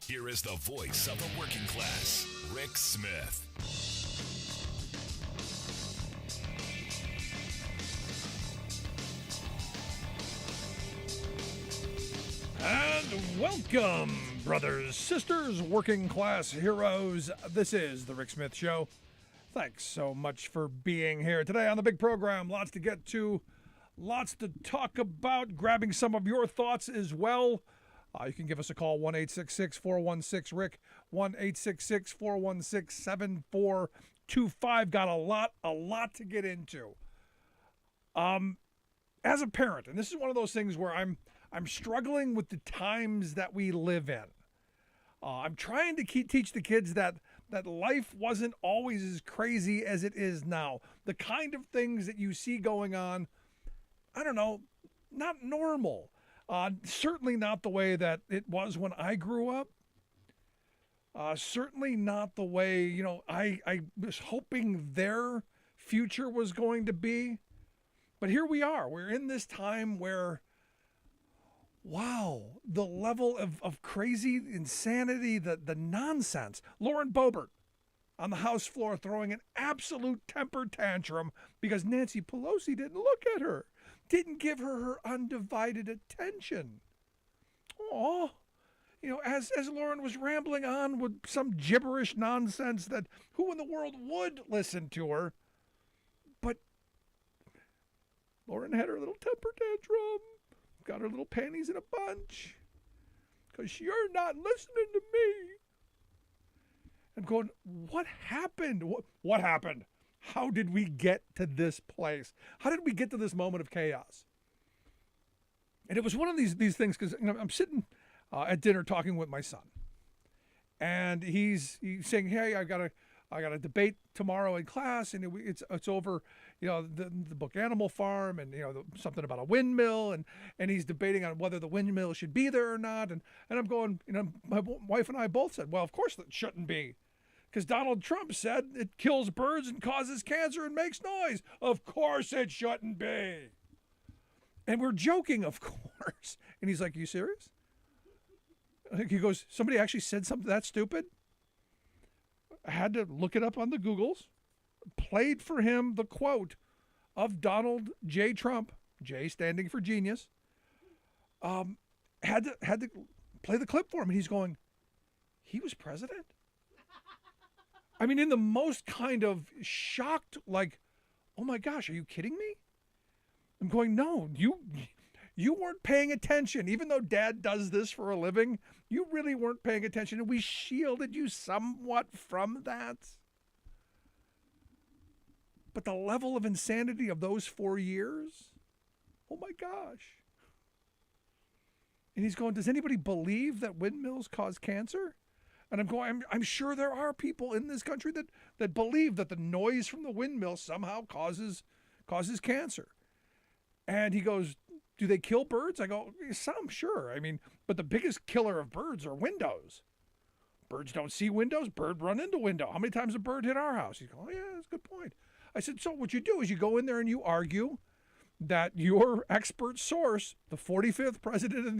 Here is the voice of the working class, Rick Smith. And welcome, brothers, sisters, working class heroes. This is the Rick Smith Show. Thanks so much for being here today on the big program. Lots to get to, lots to talk about, grabbing some of your thoughts as well. You can give us a call, 1-866-416-RICK, 1-866-416-7425. Got a lot to get into. As a parent, and this is one of those things where I'm struggling with the times that we live in. I'm trying to teach the kids that life wasn't always as crazy as it is now. The kind of things that you see going on, I don't know, not normal. Certainly not the way that it was when I grew up. Certainly not the way, I was hoping their future was going to be. But here we are. We're in this time where, wow, the level of crazy insanity, the nonsense. Lauren Boebert on the House floor throwing an absolute temper tantrum because Nancy Pelosi didn't look at her, didn't give her undivided attention. Oh, as Lauren was rambling on with some gibberish nonsense that who in the world would listen to her? But Lauren had her little temper tantrum. Got her little panties in a bunch because you're not listening to me. I'm going, what happened? What happened? How did we get to this place? How did we get to this moment of chaos? And it was one of these things because I'm sitting at dinner talking with my son, and he's saying, "Hey, I got a debate tomorrow in class, and it's over, the book Animal Farm, and something about a windmill, and he's debating on whether the windmill should be there or not, and I'm going, my wife and I both said, well, of course it shouldn't be, because Donald Trump said it kills birds and causes cancer and makes noise. Of course it shouldn't be. And we're joking, of course. And he's like, are you serious? He goes, somebody actually said something that stupid? I had to look it up on the Googles, played for him the quote of Donald J. Trump, J standing for genius, had to play the clip for him. And he's going, he was president? I mean, in the most kind of shocked, like, oh my gosh, are you kidding me? I'm going, no, you weren't paying attention. Even though Dad does this for a living, you really weren't paying attention, and we shielded you somewhat from that. But the level of insanity of those 4 years, oh my gosh. And he's going, does anybody believe that windmills cause cancer? And I'm going, I'm sure there are people in this country that believe that the noise from the windmill somehow causes cancer. And he goes, do they kill birds? I go, some, sure. I mean, but the biggest killer of birds are windows. Birds don't see windows. Bird run into window. How many times a bird hit our house? He's going, oh, yeah, that's a good point. I said, so what you do is you go in there and you argue that your expert source, the 45th president of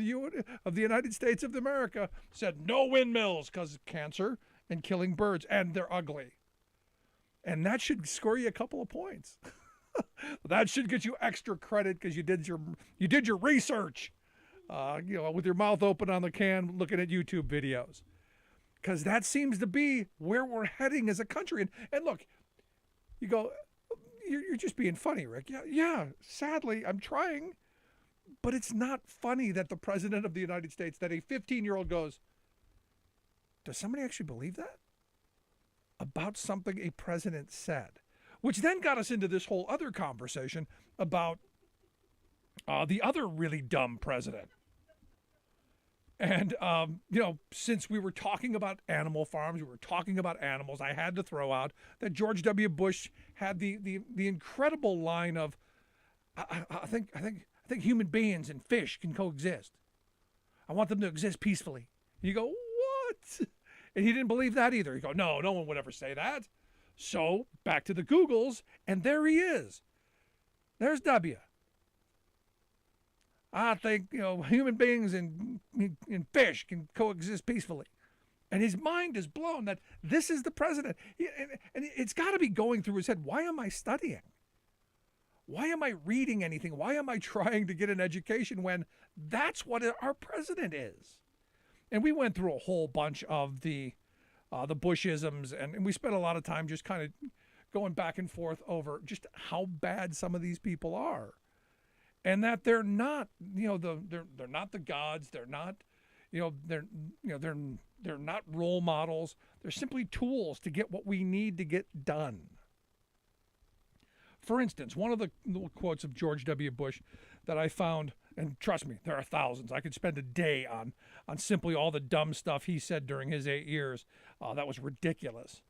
the United States of America, said no windmills because cancer and killing birds, and they're ugly. And that should score you a couple of points. That should get you extra credit because you did your research, with your mouth open on the can, looking at YouTube videos. Because that seems to be where we're heading as a country. And look, you go, you're just being funny, Rick. Yeah. Sadly, I'm trying, but it's not funny that the president of the United States, that a 15-year-old goes, does somebody actually believe that about something a president said? Which then got us into this whole other conversation about the other really dumb president. And, since we were talking about animal farms, we were talking about animals, I had to throw out that George W. Bush had the incredible line of, I think human beings and fish can coexist. I want them to exist peacefully. You go, what? And he didn't believe that either. You go, no one would ever say that. So back to the Googles, and there he is. There's W. I think human beings and fish can coexist peacefully. And his mind is blown that this is the president. And it's got to be going through his head, why am I studying? Why am I reading anything? Why am I trying to get an education when that's what our president is? And we went through a whole bunch of the Bushisms, and we spent a lot of time just kind of going back and forth over just how bad some of these people are, and that they're not, they're not the gods. They're not, they're not role models. They're simply tools to get what we need to get done. For instance, one of the little quotes of George W. Bush that I found, and trust me, there are thousands. I could spend a day on simply all the dumb stuff he said during his 8 years. That was ridiculous.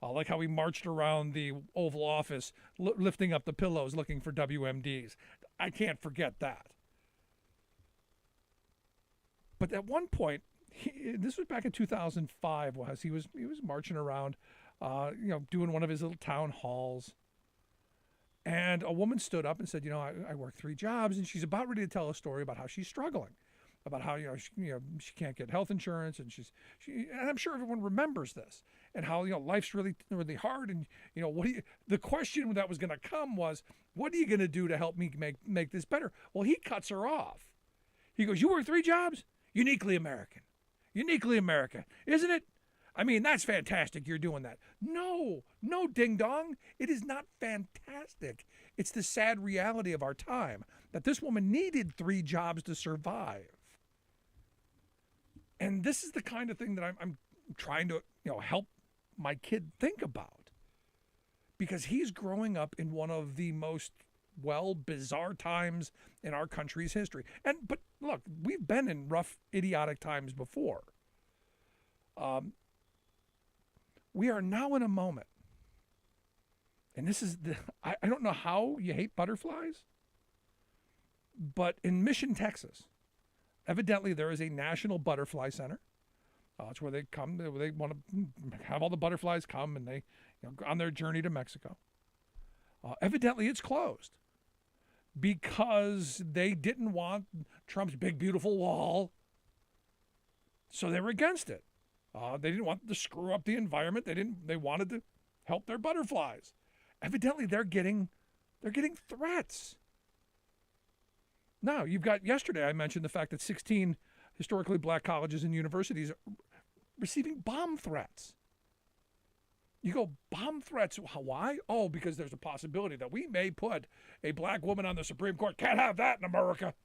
Like how he marched around the Oval Office, lifting up the pillows, looking for WMDs. I can't forget that. But at one point, this was back in 2005, he was marching around, doing one of his little town halls. And a woman stood up and said, I work 3 jobs, and she's about ready to tell a story about how she's struggling, about how, she can't get health insurance, and and I'm sure everyone remembers this, and how, life's really, really hard. And, the question that was going to come was, what are you going to do to help me make this better? Well, he cuts her off. He goes, you work 3 jobs? Uniquely American, isn't it? I mean, that's fantastic. You're doing that. No, ding dong. It is not fantastic. It's the sad reality of our time that this woman needed 3 jobs to survive. And this is the kind of thing that I'm trying to, help my kid think about, because he's growing up in one of the most, bizarre times in our country's history. But look, we've been in rough, idiotic times before. We are now in a moment, and this is I don't know how you hate butterflies, but in Mission, Texas, evidently there is a national butterfly center. It's where they come, they want to have all the butterflies come, and they, on their journey to Mexico. Evidently it's closed because they didn't want Trump's big, beautiful wall, so they were against it. They didn't want to screw up the environment. They wanted to help their butterflies. Evidently, they're getting threats. Now, yesterday I mentioned the fact that 16 historically black colleges and universities are receiving bomb threats. You go, bomb threats, why? Oh, because there's a possibility that we may put a black woman on the Supreme Court. Can't have that in America.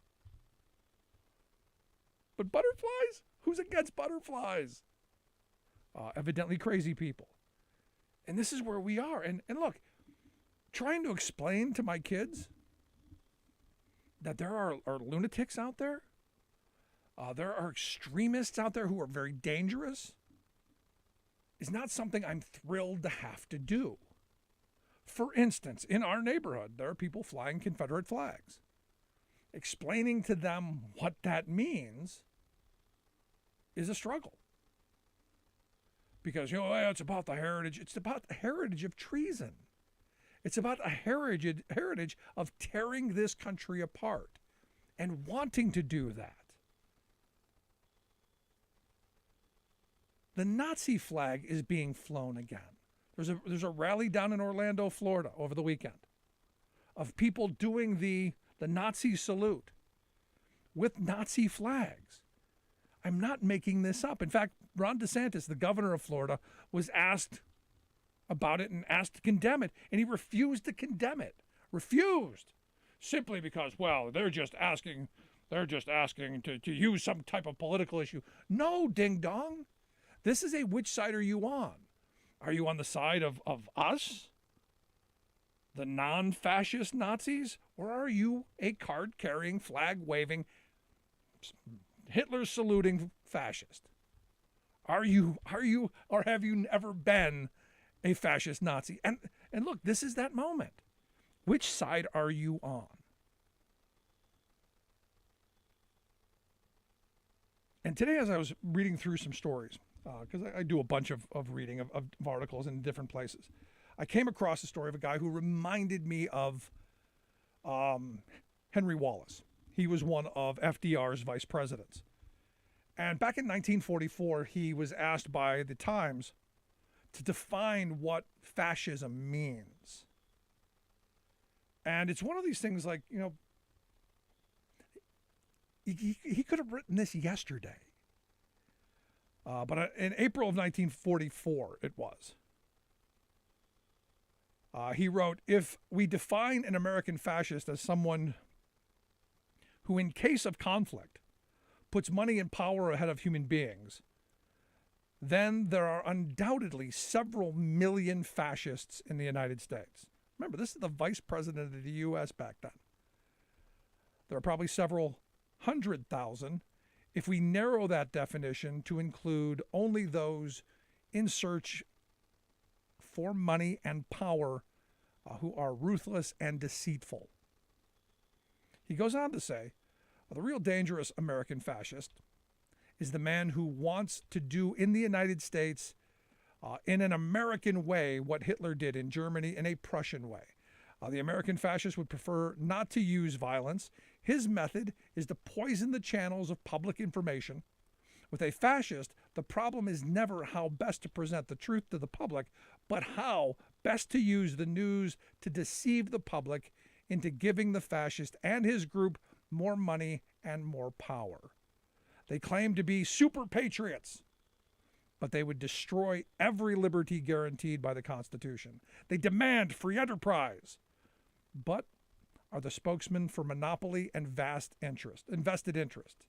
But butterflies? Who's against butterflies? Evidently crazy people. And this is where we are. And look, trying to explain to my kids that there are lunatics out there, there are extremists out there who are very dangerous, is not something I'm thrilled to have to do. For instance, in our neighborhood, there are people flying Confederate flags. Explaining to them what that means is a struggle. Because, it's about the heritage. It's about the heritage of treason. It's about a heritage of tearing this country apart and wanting to do that. The Nazi flag is being flown again. There's a rally down in Orlando, Florida over the weekend of people doing the Nazi salute with Nazi flags. I'm not making this up. In fact, Ron DeSantis, the governor of Florida, was asked about it and asked to condemn it, and he refused to condemn it. Refused. Simply because, they're just asking to use some type of political issue. No, ding dong. This is which side are you on? Are you on the side of us, the non-fascist Nazis, or are you a card-carrying, flag-waving, Hitler-saluting fascist? Are you, or have you never been a fascist Nazi? And look, this is that moment. Which side are you on? And today, as I was reading through some stories, because I do a bunch of reading of articles in different places, I came across a story of a guy who reminded me of Henry Wallace. He was one of FDR's vice presidents. And back in 1944, he was asked by the Times to define what fascism means. And it's one of these things like, he could have written this yesterday. But in April of 1944, it was. He wrote, if we define an American fascist as someone who, in case of conflict, puts money and power ahead of human beings, then there are undoubtedly several million fascists in the United States. Remember, this is the vice president of the U.S. back then. There are probably several 100,000 if we narrow that definition to include only those in search for money and power who are ruthless and deceitful. He goes on to say, the real dangerous American fascist is the man who wants to do in the United States in an American way what Hitler did in Germany in a Prussian way. The American fascist would prefer not to use violence. His method is to poison the channels of public information. With a fascist, the problem is never how best to present the truth to the public, but how best to use the news to deceive the public into giving the fascist and his group more money and more power. They claim to be super patriots, but they would destroy every liberty guaranteed by the Constitution. They demand free enterprise, but are the spokesman for monopoly and invested interest.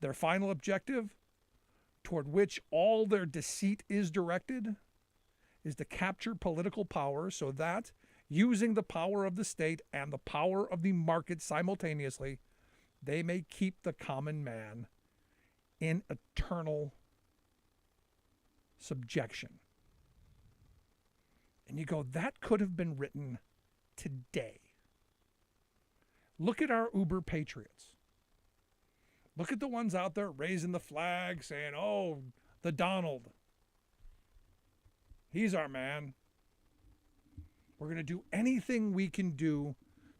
Their final objective, toward which all their deceit is directed, is to capture political power so that, using the power of the state and the power of the market simultaneously, they may keep the common man in eternal subjection. And you go, that could have been written today. Look at our uber patriots. Look at the ones out there raising the flag saying, oh, the Donald. He's our man. We're going to do anything we can do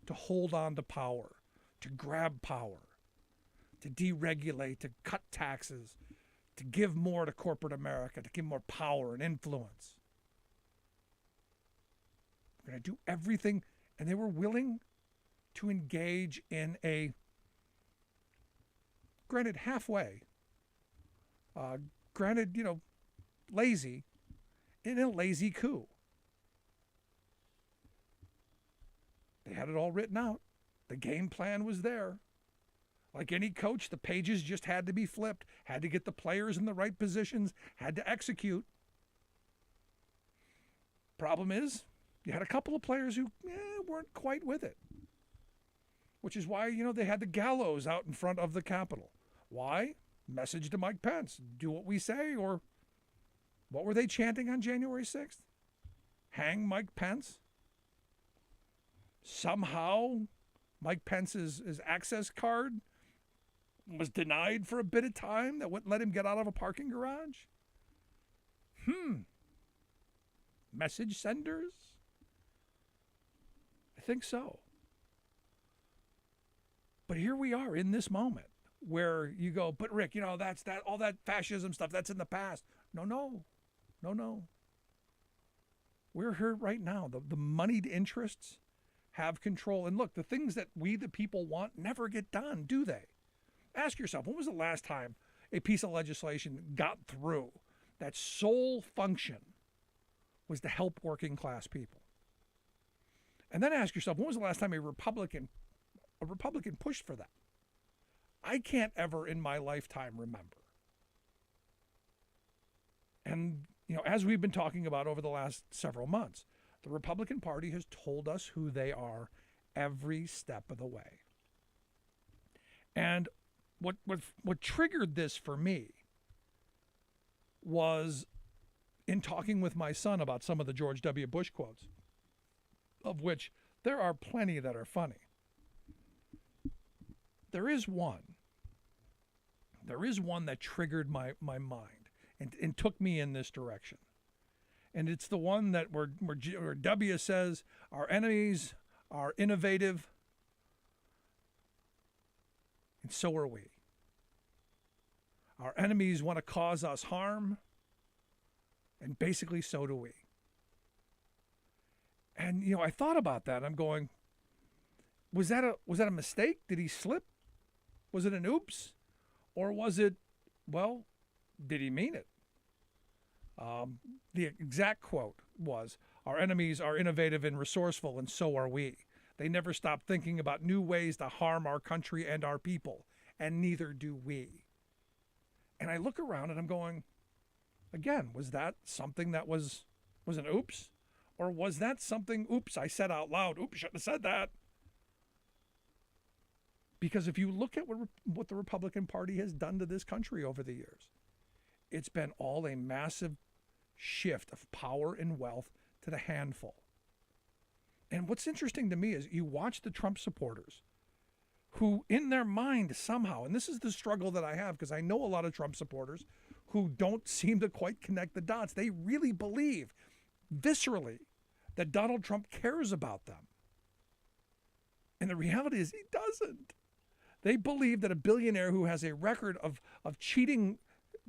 to hold on to power, to grab power, to deregulate, to cut taxes, to give more to corporate America, to give more power and influence. We're going to do everything. And they were willing to engage in a, granted, halfway, lazy, in a lazy coup. They had it all written out. The game plan was there. Like any coach, the pages just had to be flipped, had to get the players in the right positions, had to execute. Problem is, you had a couple of players who weren't quite with it. Which is why, they had the gallows out in front of the Capitol. Why? Message to Mike Pence. Do what we say, or what were they chanting on January 6th? Hang Mike Pence? Somehow, Mike Pence's access card was denied for a bit of time that wouldn't let him get out of a parking garage? Message senders? I think so. But here we are in this moment where you go, but Rick, that's that, all that fascism stuff, that's in the past. No. We're here right now. The moneyed interests have control. And look, the things that we, the people, want never get done, do they? Ask yourself, when was the last time a piece of legislation got through that sole function was to help working class people? And then ask yourself, when was the last time a Republican pushed for that? I can't ever in my lifetime remember. And, as we've been talking about over the last several months, the Republican Party has told us who they are every step of the way. And what triggered this for me was in talking with my son about some of the George W. Bush quotes, of which there are plenty that are funny. There is one that triggered my mind and took me in this direction. And it's the one that where W says, our enemies are innovative, and so are we. Our enemies want to cause us harm, and basically so do we. And, I thought about that. I'm going, was that a mistake? Did he slip? Was it an oops? Or was it, well, did he mean it? The exact quote was, our enemies are innovative and resourceful, and so are we. They never stop thinking about new ways to harm our country and our people, and neither do we. And I look around and I'm going, again, was that something that was an oops? Or was that something, oops, I said out loud, oops, shouldn't have said that? Because if you look at what the Republican Party has done to this country over the years, it's been all a massive shift of power and wealth to the handful. And what's interesting to me is you watch the Trump supporters who in their mind somehow, and this is the struggle that I have because I know a lot of Trump supporters who don't seem to quite connect the dots. They really believe viscerally that Donald Trump cares about them. And the reality is he doesn't. They believe that a billionaire who has a record of cheating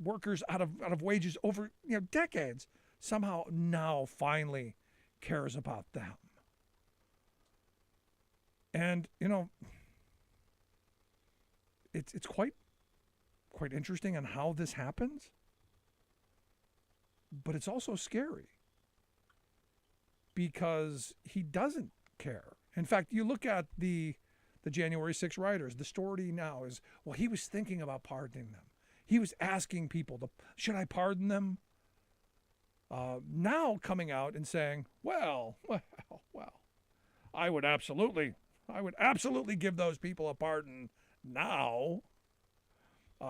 workers out of wages over decades somehow now finally cares about them. And it's quite interesting on how this happens, but it's also scary because he doesn't care. In fact, you look at the January 6 rioters, the story now is, well, he was thinking about pardoning them. He was asking people, should I pardon them? Now coming out and saying, well, I would absolutely give those people a pardon now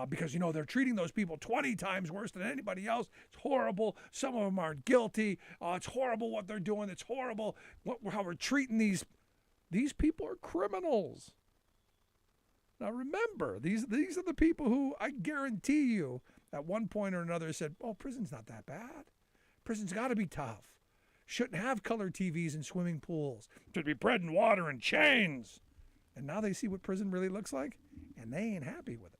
because, they're treating those people 20 times worse than anybody else. It's horrible. Some of them aren't guilty. It's horrible what they're doing. It's horrible how we're treating these people are criminals. Now remember, these are the people who I guarantee you at one point or another said, oh, prison's not that bad. Prison's got to be tough. Shouldn't have color TVs and swimming pools. Should be bread and water and chains. And now they see what prison really looks like, and they ain't happy with it.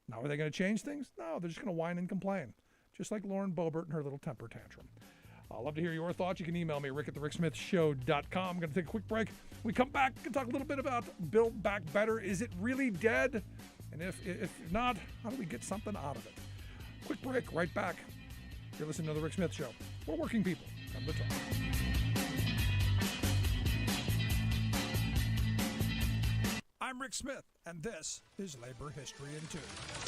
Now, are they going to change things? No, they're just going to whine and complain, just like Lauren Boebert and her little temper tantrum. I'd love to hear your thoughts. You can email me, rick@thericksmithshow.com. I'm going to take a quick break. When we come back, we can talk a little bit about Build Back Better. Is it really dead? And if not, how do we get something out of it? Quick break, right back. You're listening to The Rick Smith Show. We're working people. Come to talk. I'm Rick Smith, and this is Labor History in 2.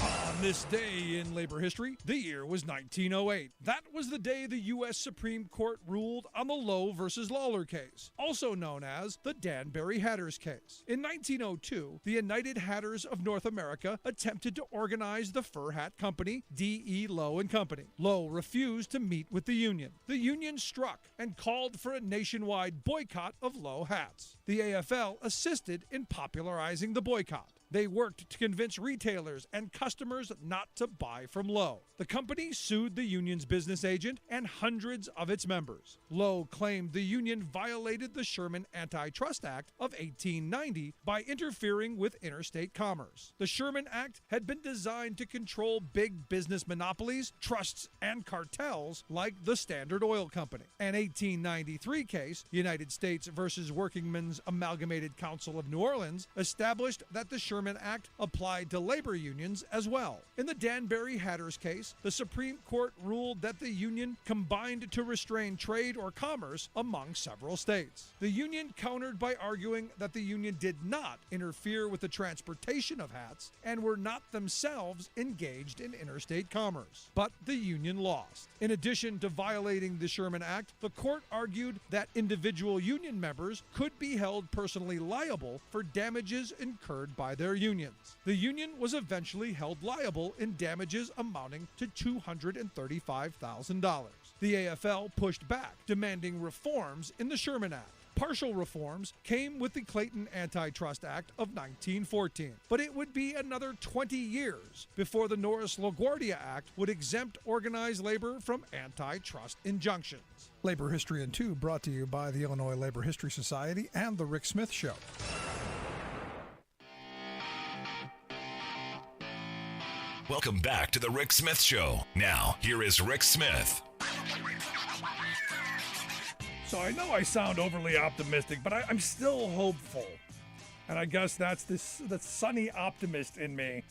On this day in labor history, the year was 1908. That was the day the U.S. Supreme Court ruled on the Lowe versus Lawler case, also known as the Danbury Hatters case. In 1902, the United Hatters of North America attempted to organize the fur hat company, D.E. Lowe & Company. Lowe refused to meet with the union. The union struck and called for a nationwide boycott of Lowe hats. The AFL assisted in popularizing the boycott. They worked to convince retailers and customers not to buy from Lowe. The company sued the union's business agent and hundreds of its members. Lowe claimed the union violated the Sherman Antitrust Act of 1890 by interfering with interstate commerce. The Sherman Act had been designed to control big business monopolies, trusts, and cartels like the Standard Oil Company. An 1893 case, United States versus Workingmen's Amalgamated Council of New Orleans, established that the Sherman Act applied to labor unions as well. In the Danbury Hatters case, the Supreme Court ruled that the union combined to restrain trade or commerce among several states. The union countered by arguing that the union did not interfere with the transportation of hats and were not themselves engaged in interstate commerce. But the union lost. In addition to violating the Sherman Act, the court argued that individual union members could be held personally liable for damages incurred by their unions. The union was eventually held liable in damages amounting to $235,000. The AFL pushed back, demanding reforms in the Sherman Act. Partial reforms came with the Clayton Antitrust Act of 1914, but it would be another 20 years before the Norris-LaGuardia Act would exempt organized labor from antitrust injunctions. Labor History in 2 brought to you by the Illinois Labor History Society and The Rick Smith Show. Welcome back to the Rick Smith Show. Now, here is Rick Smith. So I know I sound overly optimistic, but I'm still hopeful. And I guess that's the sunny optimist in me.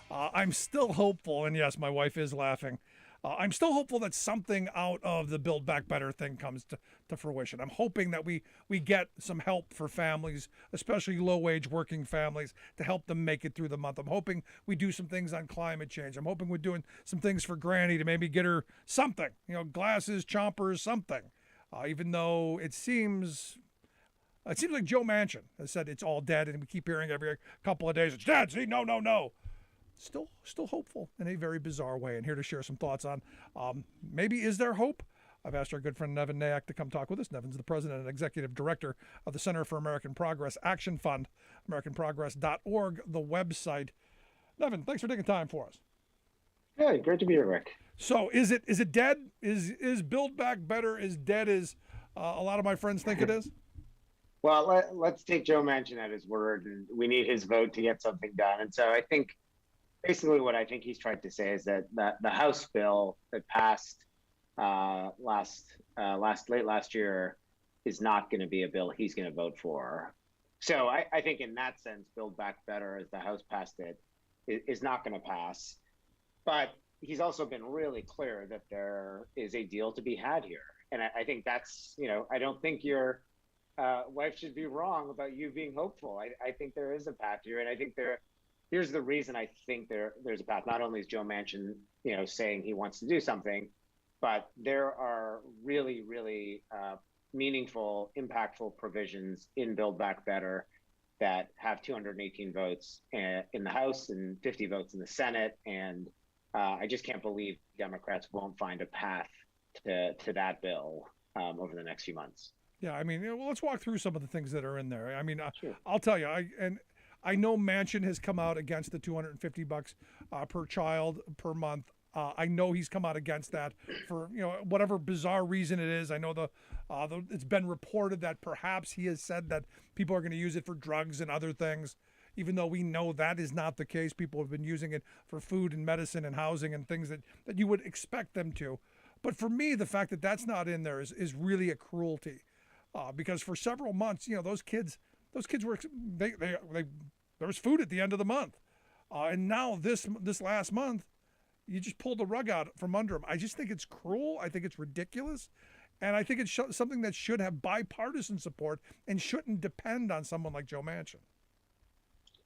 I'm still hopeful, and yes, my wife is laughing. I'm still hopeful that something out of the Build Back Better thing comes to fruition. I'm hoping that we get some help for families, especially low-wage working families, to help them make it through the month. I'm hoping we do some things on climate change. I'm hoping we're doing some things for Granny to maybe get her something, glasses, chompers, something. Even though it seems like Joe Manchin has said it's all dead, and we keep hearing every couple of days, it's dead, see, no. Still hopeful in a very bizarre way, and here to share some thoughts on maybe is there hope? I've asked our good friend Navin Nayek to come talk with us. Navin's the president and executive director of the Center for American Progress Action Fund, AmericanProgress.org, the website. Navin, thanks for taking time for us. Yeah, great to be here, Rick. So is it dead? Is Build Back Better as dead as a lot of my friends think it is? Well, let's take Joe Manchin at his word, and we need his vote to get something done. And so I think basically what I think he's tried to say is that the House bill that passed late last year is not going to be a bill he's going to vote for. So I think in that sense, Build Back Better, as the House passed it, is not going to pass. But he's also been really clear that there is a deal to be had here. And I think that's, I don't think your wife should be wrong about you being hopeful. I think there is a path here. And I think here's the reason I think there's a path. Not only is Joe Manchin, saying he wants to do something, but there are really, really meaningful, impactful provisions in Build Back Better that have 218 votes in the House and 50 votes in the Senate. And I just can't believe Democrats won't find a path to that bill over the next few months. Yeah, I mean, let's walk through some of the things that are in there. I mean, Sure. I'll tell you, I know Manchin has come out against the $250 per child per month. I know he's come out against that for whatever bizarre reason it is. I know it's been reported that perhaps he has said that people are going to use it for drugs and other things, even though we know that is not the case. People have been using it for food and medicine and housing and things that you would expect them to. But for me, the fact that that's not in there is really a cruelty, because for several months, those kids were there was food at the end of the month, and now this last month, you just pulled the rug out from under them. I just think it's cruel. I think it's ridiculous, and I think it's something that should have bipartisan support and shouldn't depend on someone like Joe Manchin.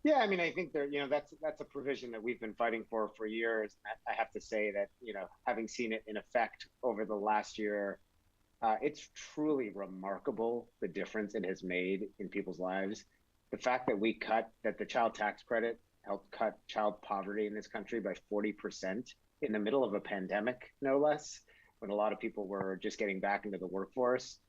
Yeah, I mean, I think that's a provision that we've been fighting for years. I have to say that, having seen it in effect over the last year, it's truly remarkable the difference it has made in people's lives. The fact that the child tax credit helped cut child poverty in this country by 40% in the middle of a pandemic, no less, when a lot of people were just getting back into the workforce,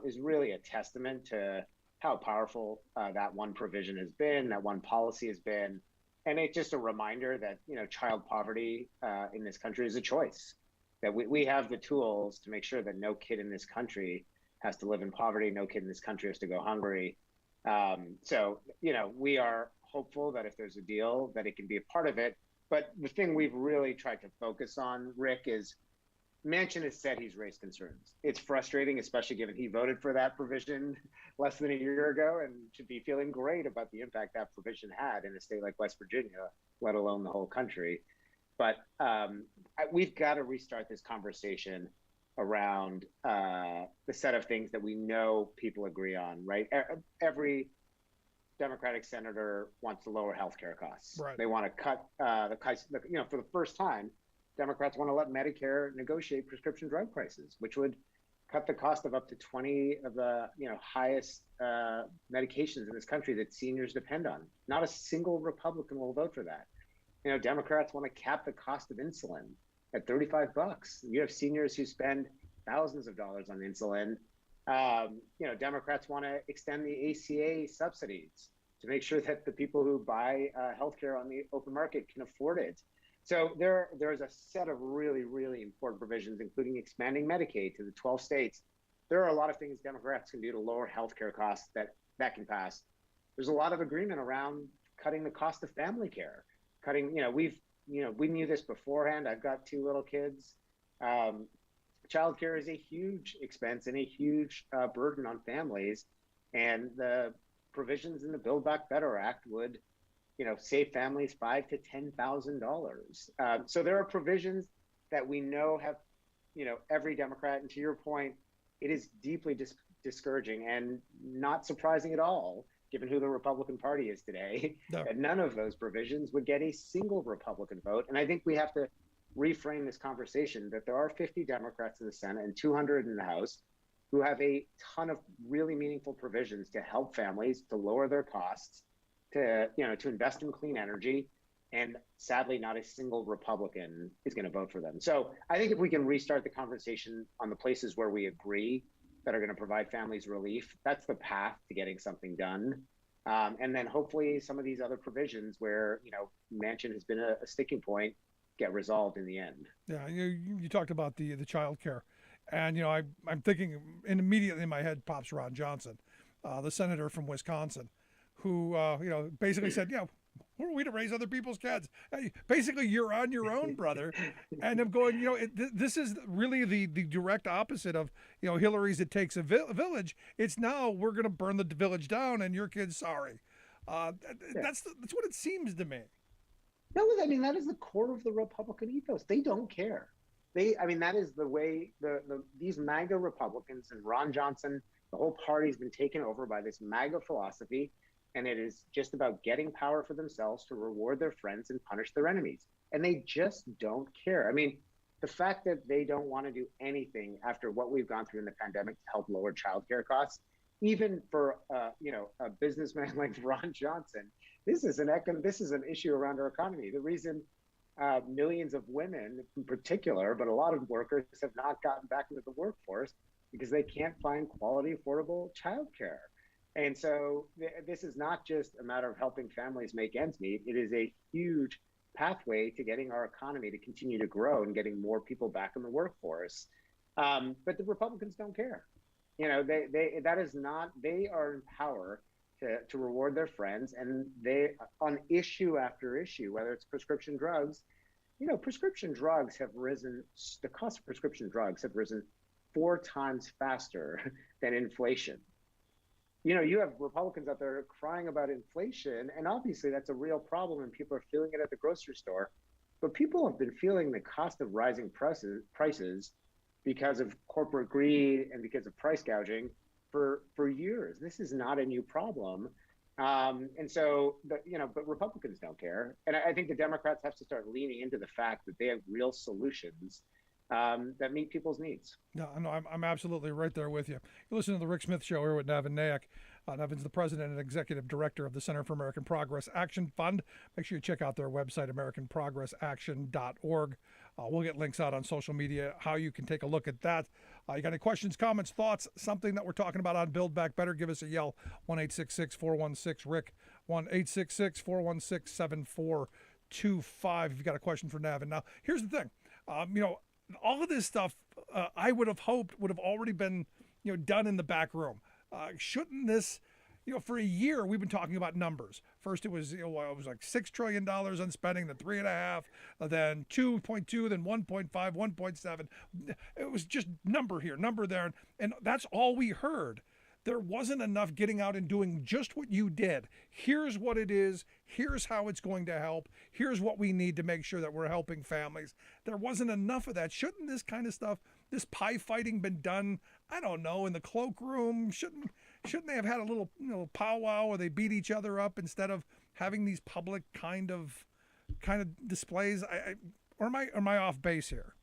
is really a testament to how powerful that one provision has been, that one policy has been. And it's just a reminder that, child poverty in this country is a choice, that we have the tools to make sure that no kid in this country has to live in poverty, no kid in this country has to go hungry. So, we are hopeful that if there's a deal, that it can be a part of it. But the thing we've really tried to focus on, Rick, is Manchin has said he's raised concerns. It's frustrating, especially given he voted for that provision less than a year ago and should be feeling great about the impact that provision had in a state like West Virginia, let alone the whole country. But we've got to restart this conversation around the set of things that we know people agree on, right? Every Democratic senator wants to lower healthcare costs. Right. They want to cut the cost. For the first time, Democrats want to let Medicare negotiate prescription drug prices, which would cut the cost of up to 20 of the highest medications in this country that seniors depend on. Not a single Republican will vote for that. Democrats want to cap the cost of insulin at $35. You have seniors who spend thousands of dollars on insulin. Democrats want to extend the ACA subsidies to make sure that the people who buy healthcare on the open market can afford it. So there's a set of really, really important provisions, including expanding Medicaid to the 12 states. There are a lot of things Democrats can do to lower healthcare costs that can pass. There's a lot of agreement around cutting the cost of family care. We've we knew this beforehand. I've got two little kids. Childcare is a huge expense and a huge burden on families. And the provisions in the Build Back Better Act would, save families $5,000 to $10,000. So there are provisions that we know have, every Democrat. And to your point, it is deeply discouraging and not surprising at all, given who the Republican Party is today, that none of those provisions would get a single Republican vote. And I think we have to reframe this conversation that there are 50 Democrats in the Senate and 200 in the House who have a ton of really meaningful provisions to help families, to lower their costs, to invest in clean energy. And sadly, not a single Republican is going to vote for them. So I think if we can restart the conversation on the places where we agree that are going to provide families relief, that's the path to getting something done. And then hopefully some of these other provisions where, Manchin has been a sticking point get resolved in the end. Yeah, you talked about the child care. And, I'm thinking immediately in my head pops Ron Johnson, the senator from Wisconsin, who, basically said, who are we to raise other people's kids? Basically, you're on your own, brother. And I'm going, this is really the direct opposite of, Hillary's It Takes a Village. It's now we're going to burn the village down and your kid's sorry. That's what it seems to me. No, I mean, that is the core of the Republican ethos. They don't care. That is the way these MAGA Republicans and Ron Johnson, the whole party's been taken over by this MAGA philosophy. And it is just about getting power for themselves to reward their friends and punish their enemies. And they just don't care. I mean, the fact that they don't want to do anything after what we've gone through in the pandemic to help lower childcare costs, even for a businessman like Ron Johnson, this is an issue around our economy. The reason millions of women in particular, but a lot of workers have not gotten back into the workforce because they can't find quality, affordable childcare. And so this is not just a matter of helping families make ends meet. It is a huge pathway to getting our economy to continue to grow and getting more people back in the workforce. But the Republicans don't care. They are in power to reward their friends, and they on issue after issue, whether it's prescription drugs, prescription drugs have risen. The cost of prescription drugs have risen 4 times faster than inflation. You have Republicans out there crying about inflation, and obviously that's a real problem and people are feeling it at the grocery store. But people have been feeling the cost of rising prices because of corporate greed and because of price gouging for years. This is not a new problem. But Republicans don't care. And I think the Democrats have to start leaning into the fact that they have real solutions that meet people's needs. No, I'm absolutely right there with you. You listen to the Rick Smith Show here with Navin Nayek. Navin's the president and executive director of the Center for American Progress Action Fund. Make sure you check out their website, AmericanProgressAction.org. We'll get links out on social media, how you can take a look at that. You got any questions, comments, thoughts, something that we're talking about on Build Back Better, give us a yell, 1-866-416-RICK, 1-866-416-7425 if you've got a question for Navin. Now, here's the thing. All of this stuff I would have hoped would have already been, done in the back room. Shouldn't this, for a year we've been talking about numbers. First it was, it was like $6 trillion on spending, then 3.5, then 2.2, then 1.5, 1.7. It was just number here, number there, and that's all we heard. There wasn't enough getting out and doing just what you did. Here's what it is. Here's how it's going to help. Here's what we need to make sure that we're helping families. There wasn't enough of that. Shouldn't this kind of stuff, this pie fighting been done, I don't know, in the cloakroom? Shouldn't they have had a little powwow where they beat each other up instead of having these public kind of displays? Or am I off base here?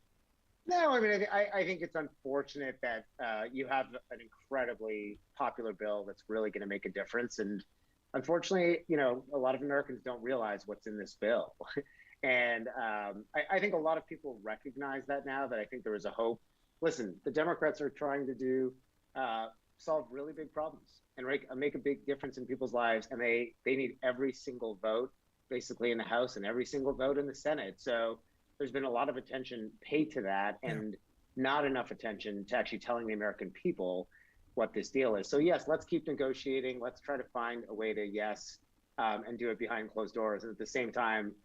No, I think it's unfortunate that you have an incredibly popular bill that's really going to make a difference. And unfortunately, a lot of Americans don't realize what's in this bill. And I think a lot of people recognize that now, that I think there is a hope. Listen, the Democrats are trying to solve really big problems and make a big difference in people's lives. And they need every single vote basically in the House and every single vote in the Senate. So there's been a lot of attention paid to that and not enough attention to actually telling the American people what this deal is. So yes, let's keep negotiating. Let's try to find a way to and do it behind closed doors. And at the same time,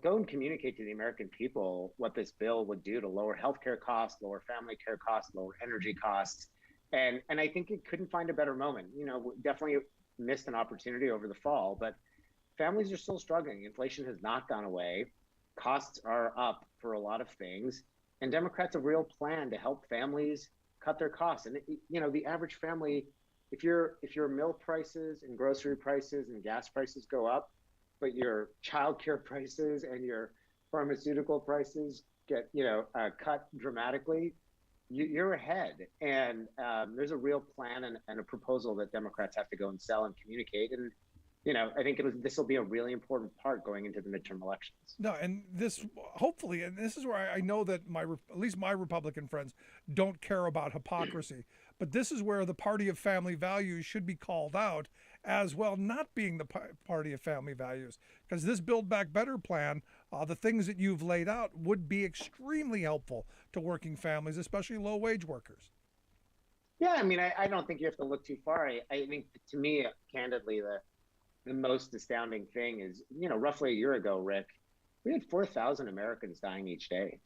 go and communicate to the American people what this bill would do to lower healthcare costs, lower family care costs, lower energy costs. And I think it couldn't find a better moment. We definitely missed an opportunity over the fall, but families are still struggling. Inflation has not gone away. Costs are up for a lot of things. And Democrats have a real plan to help families cut their costs. And the average family, if your milk prices and grocery prices and gas prices go up, but your childcare prices and your pharmaceutical prices get cut dramatically, you're ahead. And there's a real plan and a proposal that Democrats have to go and sell and communicate. And I think this will be a really important part going into the midterm elections. No, and this hopefully, and this is where I know that at least my Republican friends don't care about hypocrisy, but this is where the party of family values should be called out as well, not being the party of family values, because this Build Back Better plan, the things that you've laid out would be extremely helpful to working families, especially low-wage workers. Yeah, I mean, I don't think you have to look too far. I think, to me, candidly, the most astounding thing is, roughly a year ago, Rick, we had 4,000 Americans dying each day.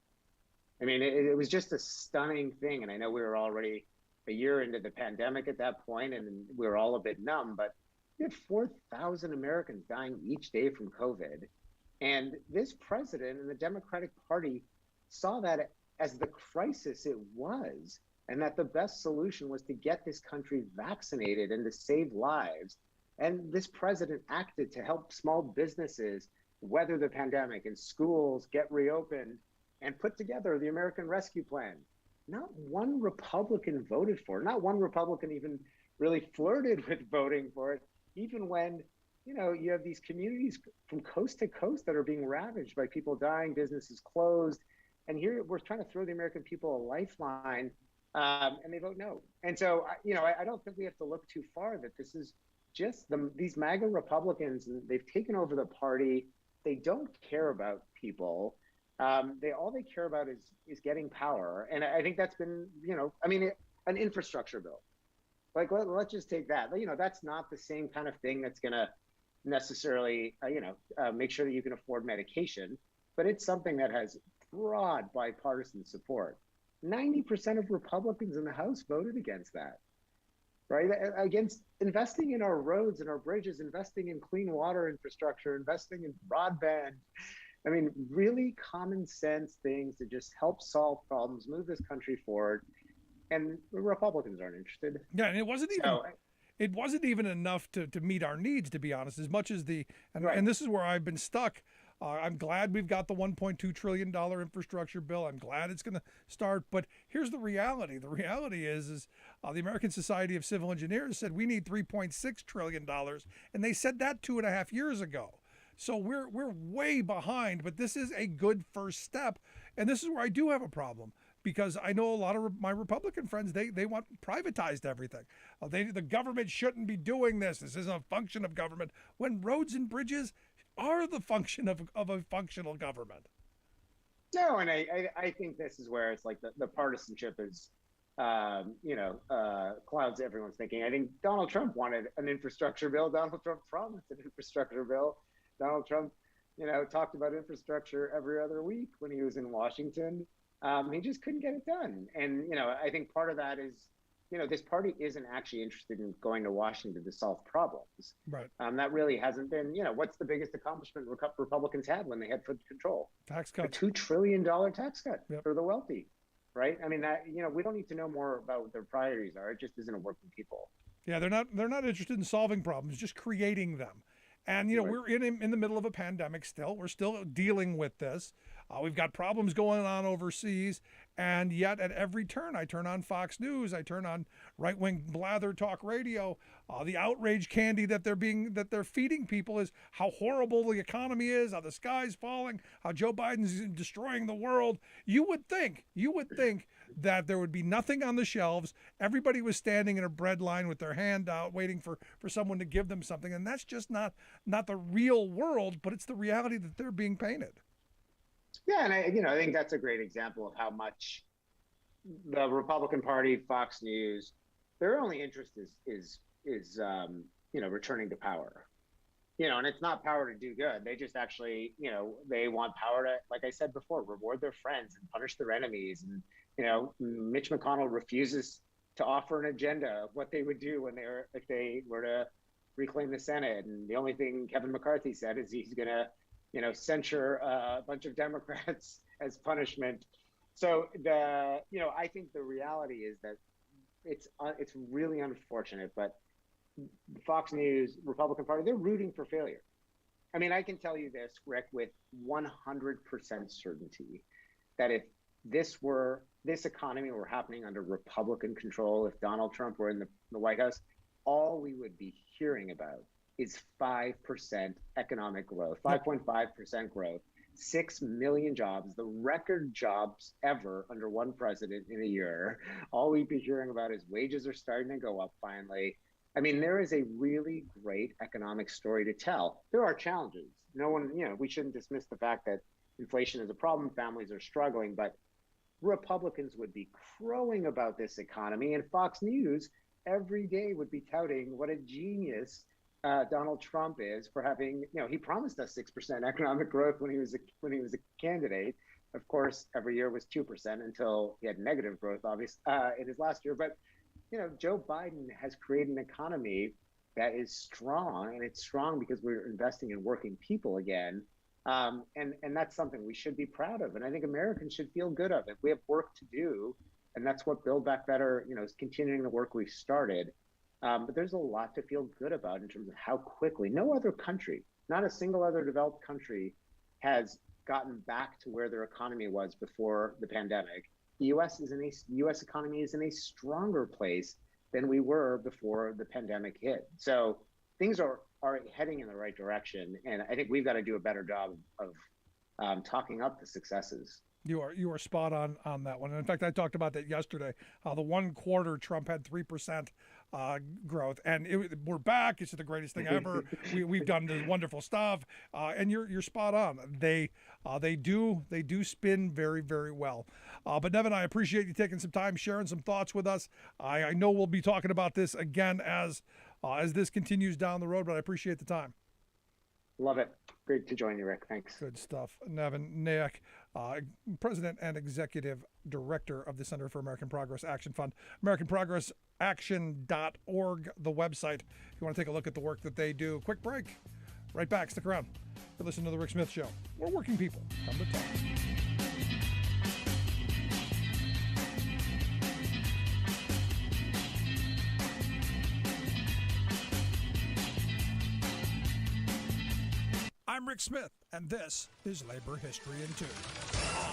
I mean, it was just a stunning thing. And I know we were already a year into the pandemic at that point, and we were all a bit numb, but we had 4,000 Americans dying each day from COVID. And this president and the Democratic Party saw that as the crisis it was, and that the best solution was to get this country vaccinated and to save lives. And this president acted to help small businesses weather the pandemic and schools get reopened and put together the American Rescue Plan. Not one Republican voted for it. Not one Republican even really flirted with voting for it, even when, you have these communities from coast to coast that are being ravaged by people dying, businesses closed. And here we're trying to throw the American people a lifeline, and they vote no. And so, I don't think we have to look too far, that this is just these MAGA Republicans, and they've taken over the party. They don't care about people. All they care about is getting power. And I think that's been, an infrastructure bill. Like, let's just take that. That's not the same kind of thing that's going to necessarily, make sure that you can afford medication, but it's something that has broad bipartisan support. 90% of Republicans in the House voted against that. Right? Against investing in our roads and our bridges, investing in clean water infrastructure, investing in broadband. I mean, really common sense things to just help solve problems, move this country forward. And the Republicans aren't interested. Yeah, and it wasn't even enough to meet our needs, to be honest, as much as right. And this is where I've been stuck. I'm glad we've got the $1.2 trillion infrastructure bill. I'm glad it's going to start. But here's the reality. The reality is the American Society of Civil Engineers said we need $3.6 trillion. And they said that 2.5 years ago. So we're way behind. But this is a good first step. And this is where I do have a problem, because I know a lot of my Republican friends, they want privatized everything. The government shouldn't be doing this. This isn't a function of government. When roads and bridges are the function of a functional government. No, and I think this is where it's like the partisanship is, clouds everyone's thinking. I think Donald Trump wanted an infrastructure bill. Donald Trump promised an infrastructure bill. Donald Trump, talked about infrastructure every other week when he was in Washington. He just couldn't get it done. And, I think part of that is, this party isn't actually interested in going to Washington to solve problems. Right. That really hasn't been, what's the biggest accomplishment Republicans had when they had control? Tax cut. A $2 trillion tax cut Yep. for the wealthy, right? I mean, that, we don't need to know more about what their priorities are. It just isn't a working people. Yeah, they're not interested in solving problems, just creating them. And, Right. we're in the middle of a pandemic still. We're still dealing with this. We've got problems going on overseas. And yet at every turn, I turn on Fox News, I turn on right-wing blather talk radio. The outrage candy that they're feeding people is how horrible the economy is, how the sky's falling, how Joe Biden's destroying the world. You would think that there would be nothing on the shelves. Everybody was standing in a bread line with their hand out, waiting for someone to give them something. And that's just not the real world, but it's the reality that they're being painted. Yeah, and I think that's a great example of how much the Republican Party, Fox News, their only interest is returning to power. and it's not power to do good. They just actually, they want power to, like I said before, reward their friends and punish their enemies. And, Mitch McConnell refuses to offer an agenda of what they would do if they were to reclaim the Senate. And the only thing Kevin McCarthy said is he's going to, censure a bunch of Democrats as punishment. So I think the reality is that it's really unfortunate, but Fox News, Republican Party, they're rooting for failure. I mean, I can tell you this, Rick, with 100% certainty, that if this economy were happening under Republican control, if Donald Trump were in the White House, all we would be hearing about is 5% economic growth, 5.5% growth, 6 million jobs, the record jobs ever under one president in a year. All we'd be hearing about is wages are starting to go up finally. I mean, there is a really great economic story to tell. There are challenges. We shouldn't dismiss the fact that inflation is a problem, families are struggling, but Republicans would be crowing about this economy, and Fox News every day would be touting what a genius Donald Trump is for having, he promised us 6% economic growth when he was a candidate. Of course, every year was 2% until he had negative growth, obviously, in his last year. But Joe Biden has created an economy that is strong, and it's strong because we're investing in working people again. And that's something we should be proud of. And I think Americans should feel good of it. We have work to do, and that's what Build Back Better, is continuing the work we've started. But there's a lot to feel good about in terms of how quickly no other country, not a single other developed country, has gotten back to where their economy was before the pandemic. The U.S. economy is in a stronger place than we were before the pandemic hit. So things are heading in the right direction, and I think we've got to do a better job of talking up the successes. You are spot on that one. And in fact, I talked about that yesterday, how the one quarter Trump had 3% growth, and we're back. It's the greatest thing ever. We've done this wonderful stuff, and you're spot on. They do spin very, very well. But Navin, I appreciate you taking some time, sharing some thoughts with us. I know we'll be talking about this again as this continues down the road, but I appreciate the time. Love it. Great to join you, Rick. Thanks. Good stuff. Navin Nayek, President and Executive Director of the Center for American Progress Action Fund, AmericanProgressAction.org, the website, if you want to take a look at the work that they do. Quick break. Right back. Stick around. You're listening to The Rick Smith Show. We're working people. Come to talk. I'm Rick Smith, and this is Labor History in 2.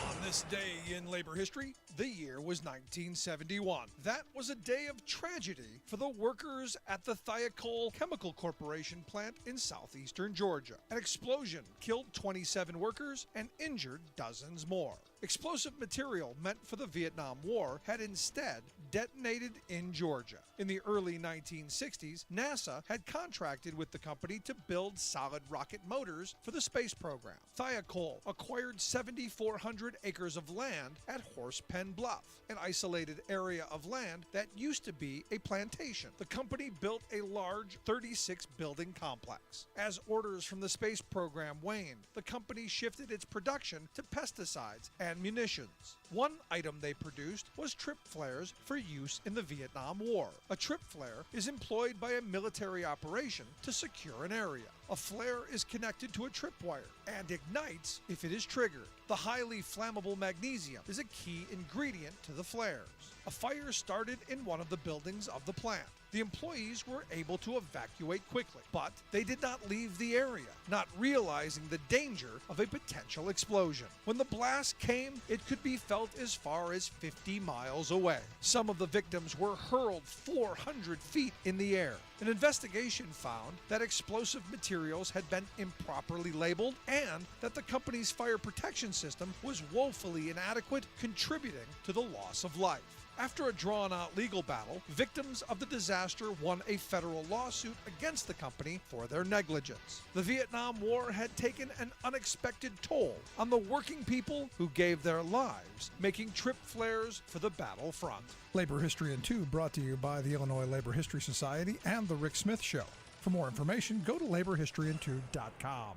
On this day in labor history, the year was 1971. That was a day of tragedy for the workers at the Thiokol Chemical Corporation plant in southeastern Georgia. An explosion killed 27 workers and injured dozens more. Explosive material meant for the Vietnam War had instead detonated in Georgia. In the early 1960s, NASA had contracted with the company to build solid rocket motors for the space program. Thiokol acquired 7,400 acres of land at Horse Pen Bluff, an isolated area of land that used to be a plantation. The company built a large 36-building complex. As orders from the space program waned, the company shifted its production to pesticides and munitions. One item they produced was trip flares for use in the Vietnam War. A trip flare is employed by a military operation to secure an area. A flare is connected to a tripwire and ignites if it is triggered. The highly flammable magnesium is a key ingredient to the flares. A fire started in one of the buildings of the plant. The employees were able to evacuate quickly, but they did not leave the area, not realizing the danger of a potential explosion. When the blast came, it could be felt as far as 50 miles away. Some of the victims were hurled 400 feet in the air. An investigation found that explosive materials had been improperly labeled and that the company's fire protection system was woefully inadequate, contributing to the loss of life. After a drawn-out legal battle, victims of the disaster won a federal lawsuit against the company for their negligence. The Vietnam War had taken an unexpected toll on the working people who gave their lives making trip flares for the battlefront. Labor History in 2 brought to you by the Illinois Labor History Society and The Rick Smith Show. For more information, go to laborhistoryinto.com.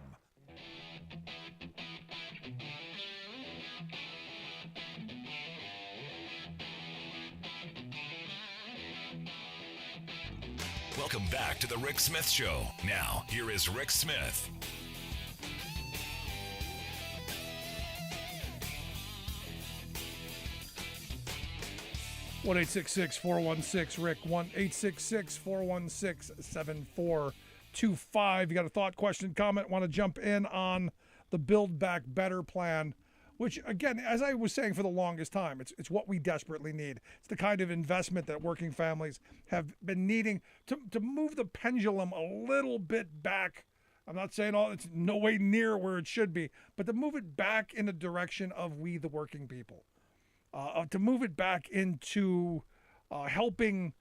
Welcome back to the Rick Smith Show. Now, here is Rick Smith. 1-866-416-RICK, 1-866-416-7425. You got a thought, question, comment, want to jump in on the Build Back Better plan, which, again, as I was saying for the longest time, it's what we desperately need. It's the kind of investment that working families have been needing to move the pendulum a little bit back. I'm not saying it's no way near where it should be, but to move it back in the direction of we, the working people. To move it back into helping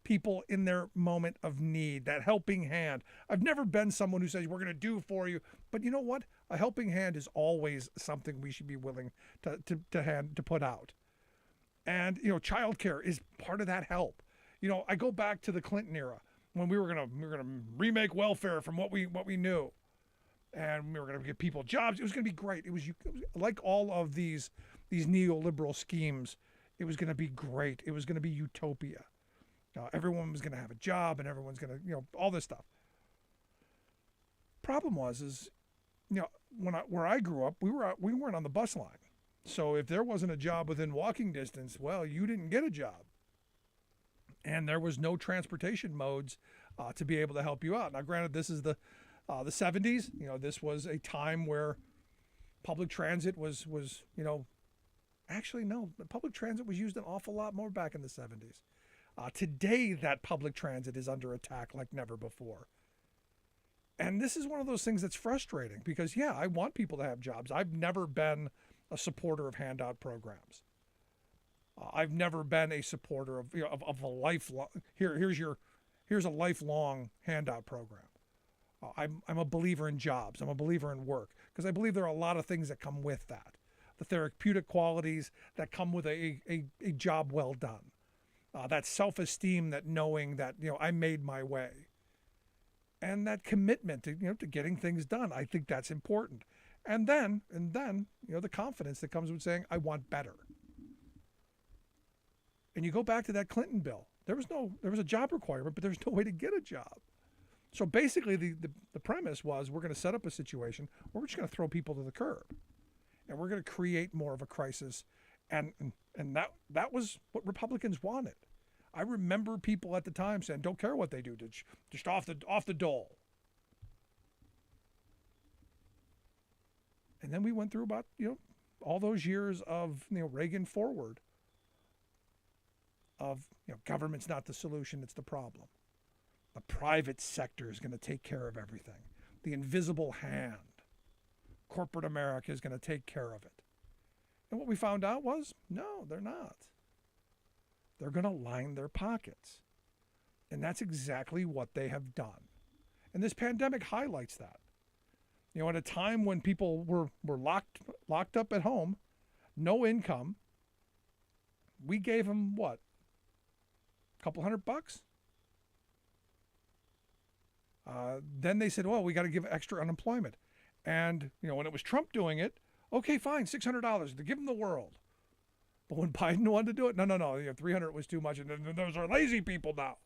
people in their moment of need, that helping hand. I've never been someone who says, we're going to do for you. But you know what? A helping hand is always something we should be willing to put out. And, childcare is part of that help. I go back to the Clinton era when we were going to remake welfare from what we knew. And we were going to give people jobs. It was going to be great. It was like all of these neoliberal schemes. It was going to be great. It was going to be utopia. Everyone was going to have a job, and everyone's going to, all this stuff. Problem was, where I grew up, we weren't on the bus line. So if there wasn't a job within walking distance, well, you didn't get a job. And there was no transportation modes to be able to help you out. Now, granted, this is the 70s. This was a time where public transit was actually, no, public transit was used an awful lot more back in the 70s. Today, that public transit is under attack like never before. And this is one of those things that's frustrating because, yeah, I want people to have jobs. I've never been a supporter of handout programs. I've never been a supporter of a lifelong, here's a lifelong handout program. I'm a believer in jobs. I'm a believer in work because I believe there are a lot of things that come with that. The therapeutic qualities that come with a job well done. That self-esteem, that knowing that, I made my way. And that commitment to getting things done. I think that's important. And then, the confidence that comes with saying, I want better. And you go back to that Clinton bill. There was a job requirement, but there's no way to get a job. So basically the premise was we're going to set up a situation where we're just going to throw people to the curb. And we're going to create more of a crisis. And that was what Republicans wanted. I remember people at the time saying, don't care what they do, just off the dole. And then we went through about, all those years of, Reagan forward of, government's not the solution, it's the problem. The private sector is going to take care of everything. The invisible hand. Corporate America is going to take care of it. And what we found out was, no, they're not. They're going to line their pockets. And that's exactly what they have done. And this pandemic highlights that. At a time when people were locked up at home, no income, we gave them what? A couple $100? Then they said, well, we got to give extra unemployment. And, when it was Trump doing it, okay, fine, $600 to give them the world. But when Biden wanted to do it, no, 300 was too much. And those are lazy people now.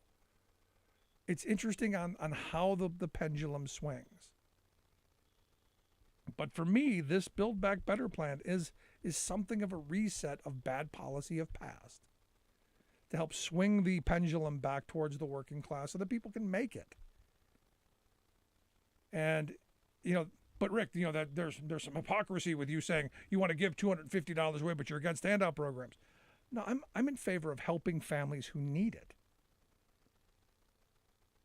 It's interesting on how the pendulum swings. But for me, this Build Back Better plan is something of a reset of bad policy of past to help swing the pendulum back towards the working class so that people can make it. And, but Rick, that there's some hypocrisy with you saying you want to give $250 away, but you're against handout programs. No, I'm in favor of helping families who need it.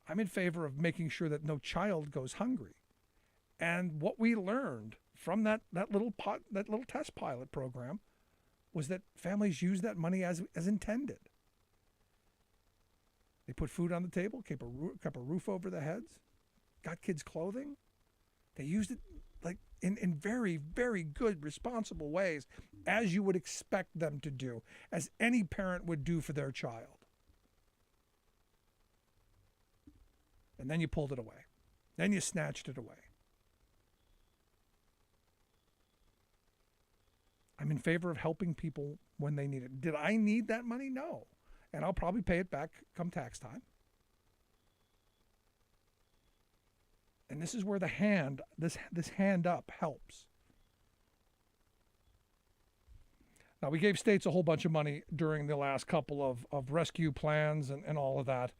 I'm in favor of making sure that no child goes hungry. And what we learned from that little test pilot program was that families use that money as intended. They put food on the table, kept a roof over their heads, got kids clothing. They used it like in very, very good, responsible ways, as you would expect them to do, as any parent would do for their child. And then you pulled it away. Then you snatched it away. I'm in favor of helping people when they need it. Did I need that money? No. And I'll probably pay it back come tax time. And this is where the hand, this hand up helps. Now, we gave states a whole bunch of money during the last couple of rescue plans and all of that.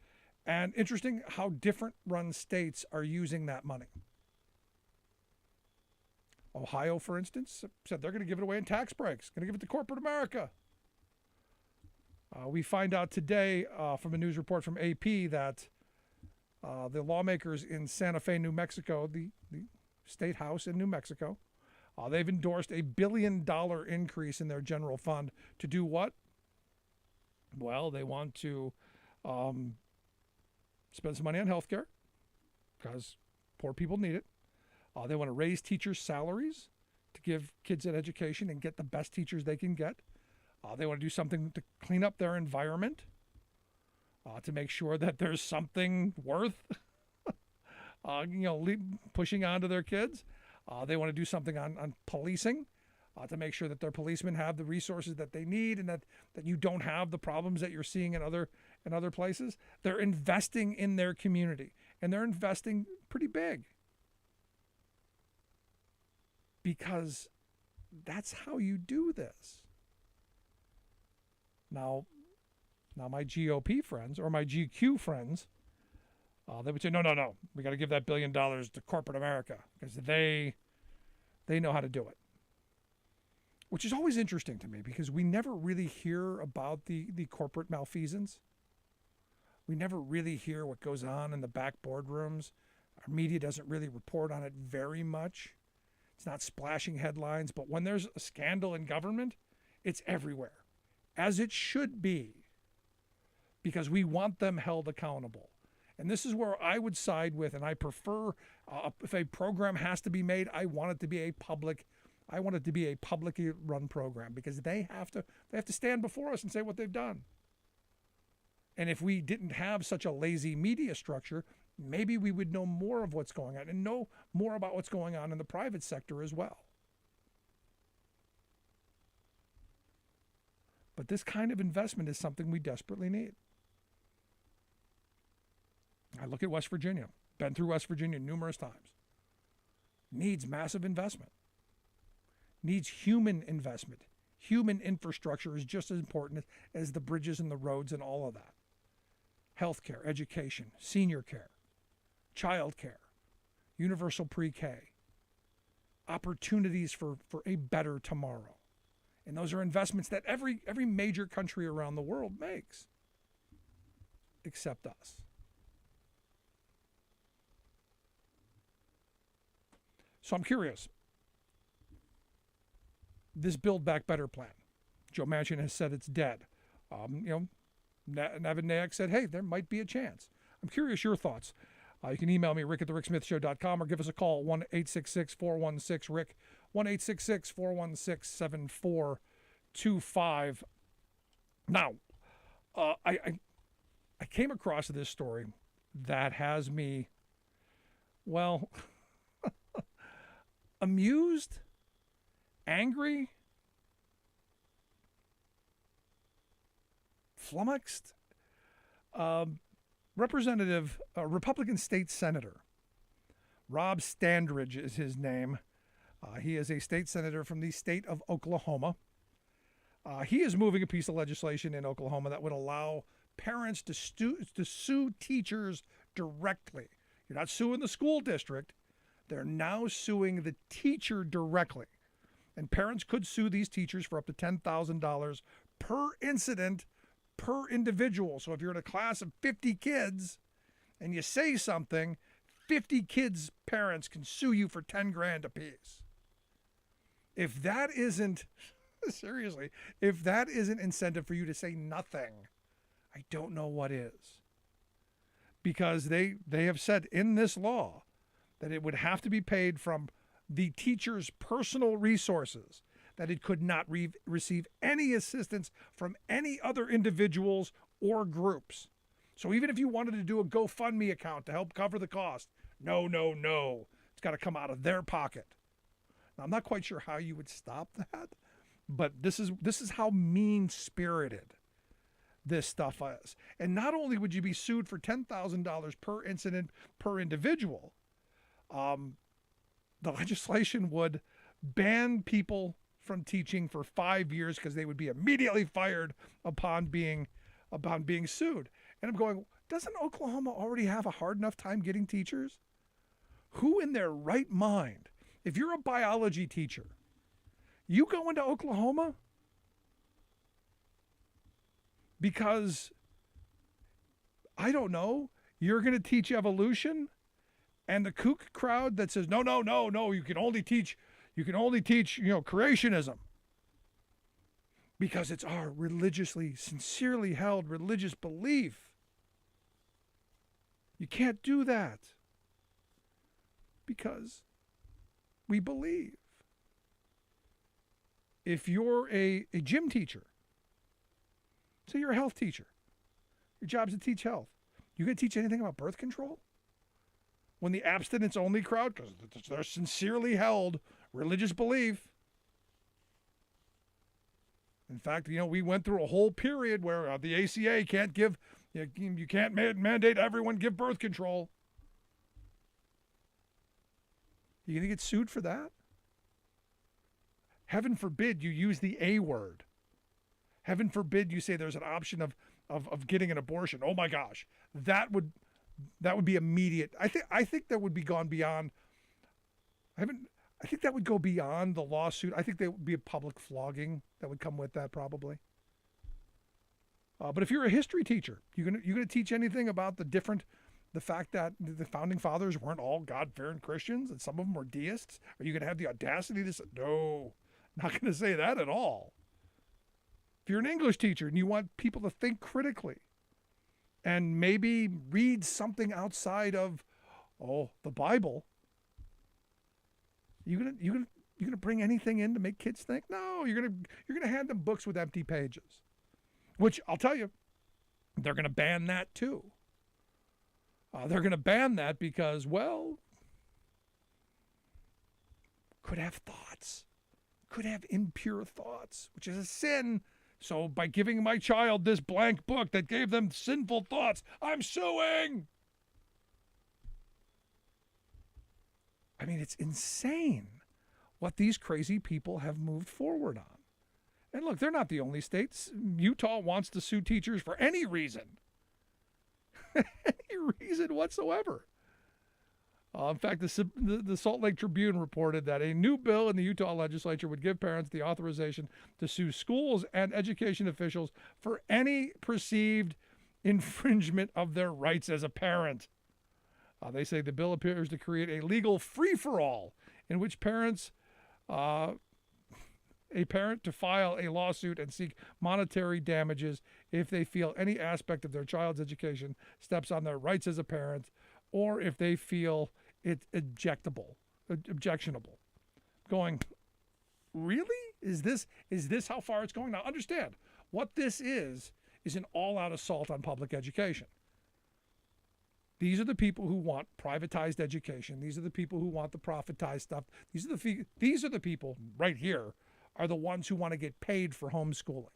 And interesting how different run states are using that money. Ohio, for instance, said they're going to give it away in tax breaks, going to give it to corporate America. We find out today from a news report from AP that the lawmakers in Santa Fe, New Mexico, the state house in New Mexico, they've endorsed a $1 billion increase in their general fund to do what? Well, they want to spend some money on health care because poor people need it. They want to raise teachers' salaries to give kids an education and get the best teachers they can get. They want to do something to clean up their environment, to make sure that there's something worth, pushing onto their kids. They want to do something on policing, to make sure that their policemen have the resources that they need and that you don't have the problems that you're seeing in other places. They're investing in their community, and they're investing pretty big. Because that's how you do this. Now my GOP friends or my GQ friends, they would say, no, we got to give that $1 billion to corporate America because they know how to do it. Which is always interesting to me because we never really hear about the corporate malfeasance. We never really hear what goes on in the back boardrooms. Our media doesn't really report on it very much. It's not splashing headlines, but when there's a scandal in government, it's everywhere, as it should be, because we want them held accountable. And this is where I would side with, and I prefer, if a program has to be made, I want it to be a publicly run program because they have to stand before us and say what they've done. And if we didn't have such a lazy media structure, maybe we would know more of what's going on and know more about what's going on in the private sector as well. But this kind of investment is something we desperately need. I look at West Virginia, been through West Virginia numerous times. Needs massive investment. Needs human investment. Human infrastructure is just as important as the bridges and the roads and all of that. Healthcare, education, senior care, child care, universal pre-K, opportunities for a better tomorrow. And those are investments that every major country around the world makes, except us. So I'm curious. This Build Back Better plan, Joe Manchin has said it's dead. Navin Nayek said, hey, there might be a chance. I'm curious your thoughts. You can email me, rick@thericksmithshow.com, or give us a call, 1-866-416-RICK, 1-866-416-7425. Now, I came across this story that has me, well, amused, angry, flummoxed. Republican State Senator Rob Standridge is his name. He is a state senator from the state of Oklahoma. He is moving a piece of legislation in Oklahoma that would allow parents to sue teachers directly. You're not suing the school district. They're now suing the teacher directly. And parents could sue these teachers for up to $10,000 per incident per individual. So if you're in a class of 50 kids and you say something, 50 kids' parents can sue you for $10,000 apiece. If that isn't, seriously, if that isn't incentive for you to say nothing, I don't know what is. Because they have said in this law that it would have to be paid from the teacher's personal resources, that it could not receive any assistance from any other individuals or groups. So even if you wanted to do a GoFundMe account to help cover the cost, no. It's got to come out of their pocket. Now, I'm not quite sure how you would stop that, but this is how mean-spirited this stuff is. And not only would you be sued for $10,000 per incident per individual, the legislation would ban people from teaching for 5 years because they would be immediately fired upon being sued. And I'm going, doesn't Oklahoma already have a hard enough time getting teachers? Who in their right mind, if you're a biology teacher, you go into Oklahoma because, I don't know, you're going to teach evolution, and the kook crowd that says, no, you can only teach, creationism. Because it's our religiously, sincerely held religious belief. You can't do that. Because we believe. If you're a gym teacher, say you're a health teacher, your job's to teach health. You going to teach anything about birth control? When the abstinence-only crowd, because it's their sincerely held religious belief. In fact, we went through a whole period where the ACA can't give, you can't mandate everyone give birth control. You going to get sued for that? Heaven forbid you use the A word. Heaven forbid you say there's an option of getting an abortion. Oh my gosh, that would be immediate. I think that would be gone beyond. I think that would go beyond the lawsuit. I think there would be a public flogging that would come with that probably. But if you're a history teacher, you gonna teach anything about the fact that the founding fathers weren't all God-fearing Christians and some of them were deists? Are you gonna have the audacity to say, no, not gonna say that at all. If you're an English teacher and you want people to think critically and maybe read something outside of, the Bible, you gonna bring anything in to make kids think? No, you're gonna hand them books with empty pages, which I'll tell you, they're gonna ban that too. They're gonna ban that because, could have thoughts, could have impure thoughts, which is a sin. So by giving my child this blank book that gave them sinful thoughts, I'm suing. I mean, it's insane what these crazy people have moved forward on. And look, they're not the only states. Utah wants to sue teachers for any reason. Any reason whatsoever. In fact, the Salt Lake Tribune reported that a new bill in the Utah legislature would give parents the authorization to sue schools and education officials for any perceived infringement of their rights as a parent. They say the bill appears to create a legal free-for-all in which a parent to file a lawsuit and seek monetary damages if they feel any aspect of their child's education steps on their rights as a parent, or if they feel it's objectionable. Going, really? Is this how far it's going? Now understand, what this is an all-out assault on public education. These are the people who want privatized education. These are the people who want the profitized stuff. These are the people right here are the ones who want to get paid for homeschooling.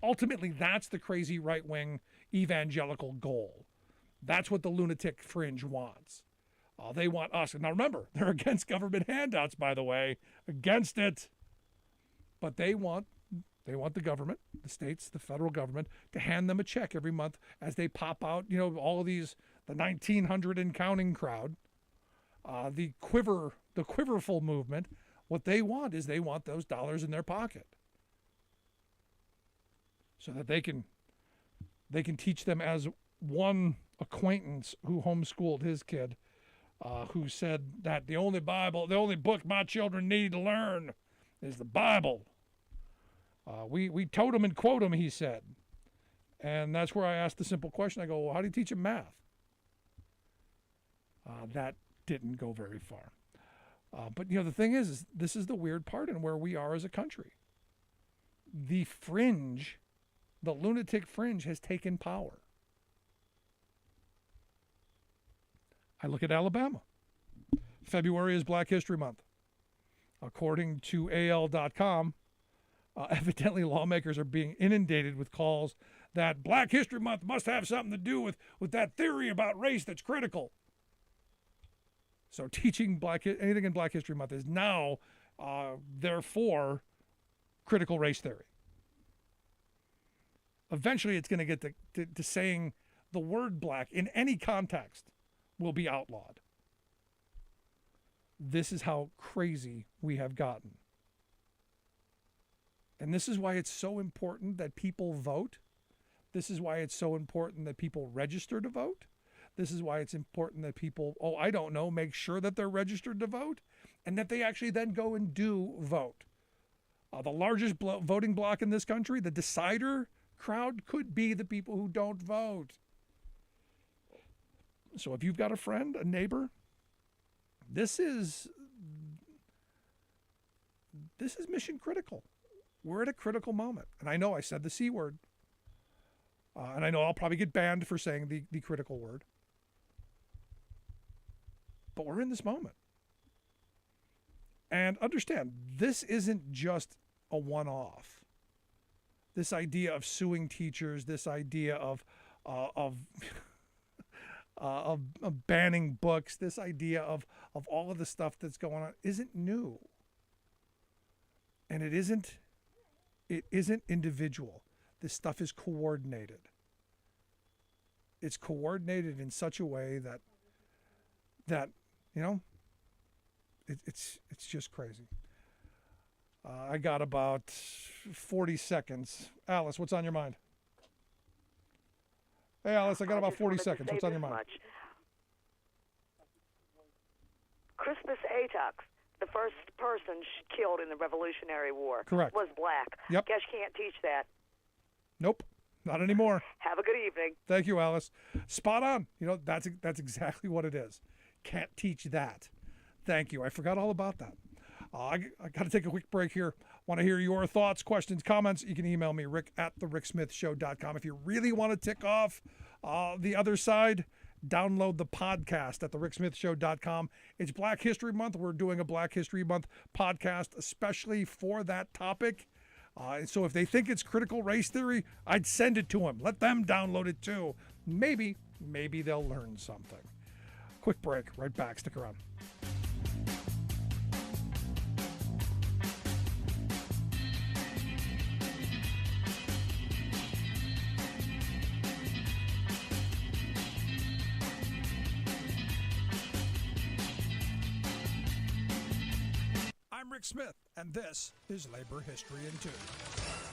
Ultimately, that's the crazy right-wing evangelical goal. That's what the lunatic fringe wants. They want us. And now remember, they're against government handouts, by the way, against it. But they want the government, the states, the federal government, to hand them a check every month as they pop out, all of these, the 1900 and counting crowd, the quiverful movement. What they want is those dollars in their pocket so that they can teach them, as one acquaintance who homeschooled his kid, who said that the only book my children need to learn is the Bible. We tote them and quote them, he said. And that's where I asked the simple question. I go, well, how do you teach them math? That didn't go very far. But the thing is this is the weird part in where we are as a country. The fringe, the lunatic fringe, has taken power. I look at Alabama. February is Black History Month. According to AL.com, evidently lawmakers are being inundated with calls that Black History Month must have something to do with that theory about race that's critical. So teaching anything in Black History Month is now, therefore, critical race theory. Eventually, it's going to get to saying the word black in any context will be outlawed. This is how crazy we have gotten. And this is why it's so important that people vote. This is why it's so important that people register to vote. This is why it's important that people, make sure that they're registered to vote and that they actually then go and do vote. The largest voting bloc in this country, the decider crowd, could be the people who don't vote. So if you've got a friend, a neighbor, this is mission critical. We're at a critical moment. And I know I said the C word. And I know I'll probably get banned for saying the critical word. But we're in this moment. And understand, this isn't just a one-off. This idea of suing teachers, this idea of banning books, this idea of all of the stuff that's going on isn't new. And it isn't individual. This stuff is coordinated. It's coordinated in such a way that it's just crazy. I got about 40 seconds. Alice, what's on your mind? Hey, Alice, I got about 40 seconds. What's on your mind? Crispus Attucks, the first person killed in the Revolutionary War, correct, was black. Yep. Guess you can't teach that. Nope, not anymore. Have a good evening. Thank you, Alice. Spot on. That's exactly what it is. Can't teach that. Thank you. I forgot all about that. I got to take a quick break here. Want to hear your thoughts, questions, comments? You can email me, rick@thericksmithshow.com. If you really want to tick off the other side, download the podcast at thericksmithshow.com. It's Black History Month. We're doing a Black History Month podcast, especially for that topic. So if they think it's critical race theory, I'd send it to them. Let them download it too. Maybe they'll learn something. Quick break. Right back. Stick around. I'm Rick Smith, and this is Labor History in 2.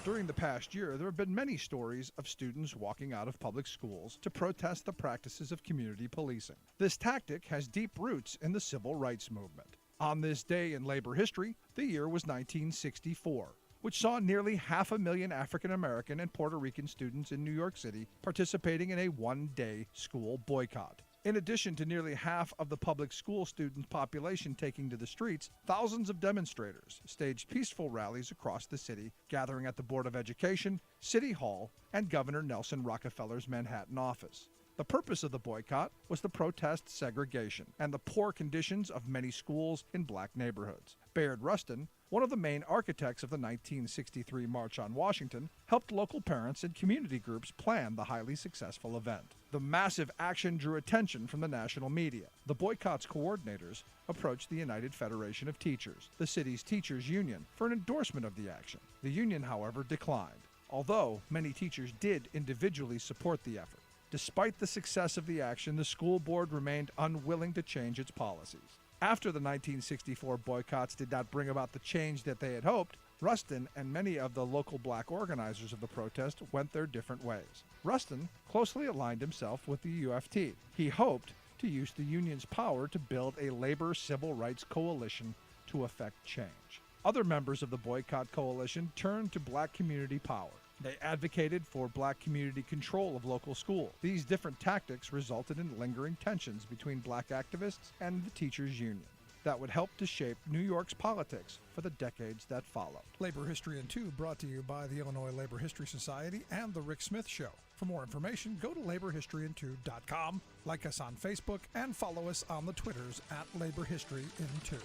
During the past year, there have been many stories of students walking out of public schools to protest the practices of community policing. This tactic has deep roots in the civil rights movement. On this day in labor history, the year was 1964, which saw nearly 500,000 African American and Puerto Rican students in New York City participating in a one-day school boycott. In addition to nearly half of the public school student population taking to the streets, thousands of demonstrators staged peaceful rallies across the city, gathering at the Board of Education, City Hall, and Governor Nelson Rockefeller's Manhattan office. The purpose of the boycott was to protest segregation and the poor conditions of many schools in black neighborhoods. Bayard Rustin, one of the main architects of the 1963 March on Washington, helped local parents and community groups plan the highly successful event. The massive action drew attention from the national media. The boycott's coordinators approached the United Federation of Teachers, the city's teachers' union, for an endorsement of the action. The union, however, declined, although many teachers did individually support the effort. Despite the success of the action, the school board remained unwilling to change its policies. After the 1964 boycotts did not bring about the change that they had hoped, Rustin and many of the local black organizers of the protest went their different ways. Rustin closely aligned himself with the UFT. He hoped to use the union's power to build a labor civil rights coalition to effect change. Other members of the boycott coalition turned to black community power. They advocated for black community control of local schools. These different tactics resulted in lingering tensions between black activists and the teachers' union. that would help to shape New York's politics for the decades that followed. Labor History in 2 brought to you by the Illinois Labor History Society and The Rick Smith Show. For more information, go to laborhistoryin2.com, like us on Facebook, and follow us on the Twitters at Labor History in 2.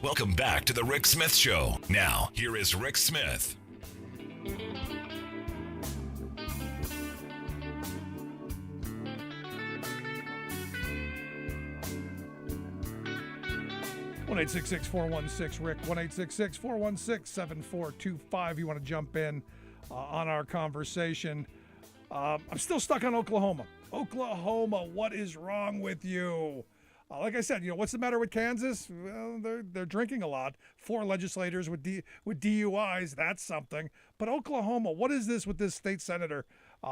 Welcome back to the Rick Smith Show. Now, here is Rick Smith. 1-866-416-RICK, 1-866-416-7425. You want to jump in on our conversation. I'm still stuck on Oklahoma. Oklahoma, what is wrong with you? Like I said, what's the matter with Kansas? Well, they're drinking a lot. 4 legislators with DUIs, that's something. But Oklahoma, what is this with this state senator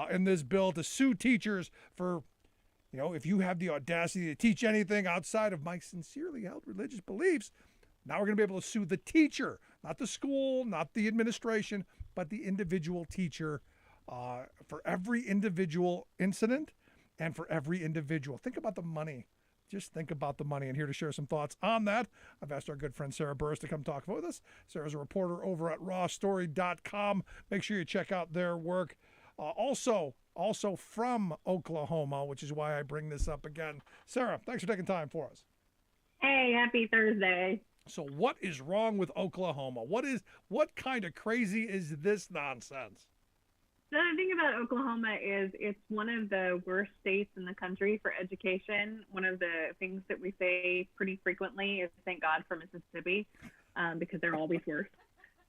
in this bill to sue teachers for, if you have the audacity to teach anything outside of my sincerely held religious beliefs, now we're going to be able to sue the teacher, not the school, not the administration, but the individual teacher for every individual incident and for every individual. Think about the money. Just think about the money. And here to share some thoughts on that, I've asked our good friend Sarah Burris to come talk with us. Sarah's a reporter over at RawStory.com. Make sure you check out their work. Also from Oklahoma, which is why I bring this up again. Sarah, thanks for taking time for us. Hey, happy Thursday. So what is wrong with Oklahoma? What kind of crazy is this nonsense? The thing about Oklahoma is it's one of the worst states in the country for education. One of the things that we say pretty frequently is thank God for Mississippi, because they're always worse.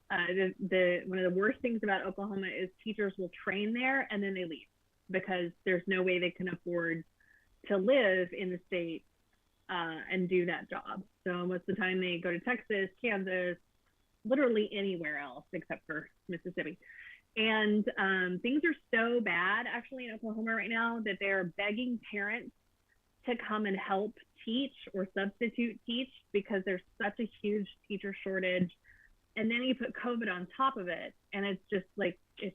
One of the worst things about Oklahoma is teachers will train there and then they leave because there's no way they can afford to live in the state and do that job. So most of the time they go to Texas, Kansas, literally anywhere else except for Mississippi. And things are so bad actually in Oklahoma right now that they're begging parents to come and help teach or substitute teach because there's such a huge teacher shortage. And then you put COVID on top of it, and it's just like there's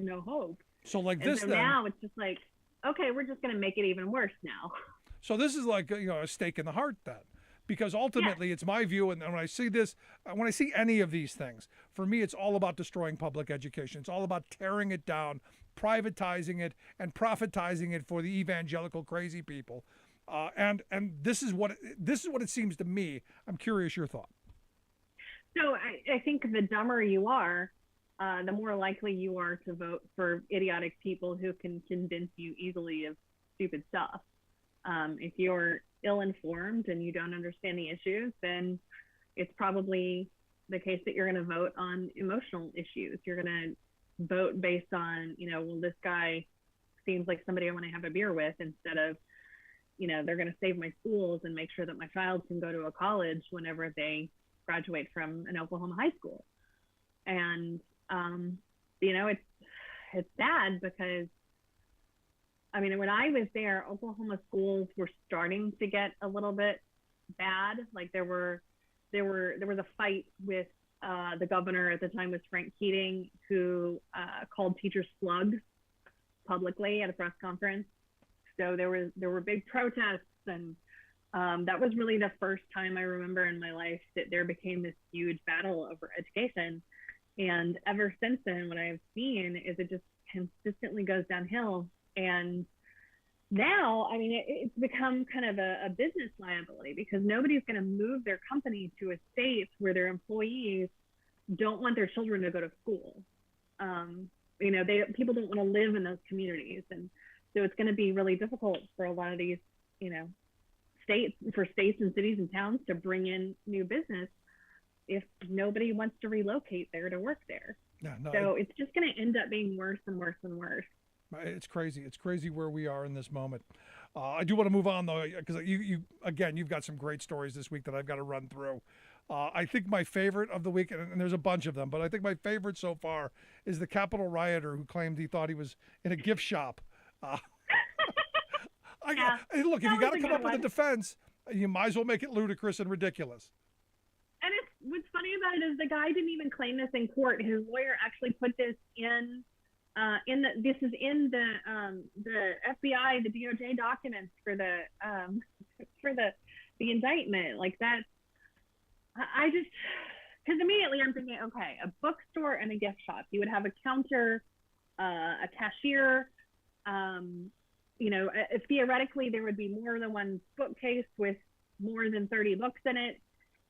no hope. So like and this, so then, now it's just like, okay, we're just going to make it even worse now. So this is like a stake in the heart then, because ultimately it's my view, and when I see this, when I see any of these things, for me it's all about destroying public education. It's all about tearing it down, privatizing it, and profitizing it for the evangelical crazy people. And this is what it seems to me. I'm curious your thought. So I think the dumber you are, the more likely you are to vote for idiotic people who can convince you easily of stupid stuff. If you're ill-informed and you don't understand the issues, then it's probably the case that you're going to vote on emotional issues. You're going to vote based on, well, this guy seems like somebody I want to have a beer with, instead of, they're going to save my schools and make sure that my child can go to a college whenever they graduate from an Oklahoma high school. And, it's sad because, when I was there, Oklahoma schools were starting to get a little bit bad. Like there was a fight with the governor at the time was Frank Keating, who called teachers slugs publicly at a press conference. So there were big protests, and that was really the first time I remember in my life that there became this huge battle over education. And ever since then, what I've seen is it just consistently goes downhill. And now, it's become kind of a business liability because nobody's going to move their company to a state where their employees don't want their children to go to school. People don't want to live in those communities. And so it's going to be really difficult for a lot of these, states and cities and towns to bring in new business if nobody wants to relocate there to work there. Yeah, no, so it's just going to end up being worse and worse and worse. It's crazy. It's crazy where we are in this moment. I do want to move on though, because you've got some great stories this week that I've got to run through. I think my favorite of the week, and there's a bunch of them, but I think my favorite so far is the Capitol rioter who claimed he thought he was in a gift shop. Look, if you got to come up with a defense, you might as well make it ludicrous and ridiculous. And what's funny about it is the guy didn't even claim this in court. His lawyer actually put this in This is in the FBI, the DOJ documents for the indictment. Like that, I just, because immediately I'm thinking, okay, a bookstore and a gift shop, you would have a counter, a cashier. Theoretically, there would be more than one bookcase with more than 30 books in it.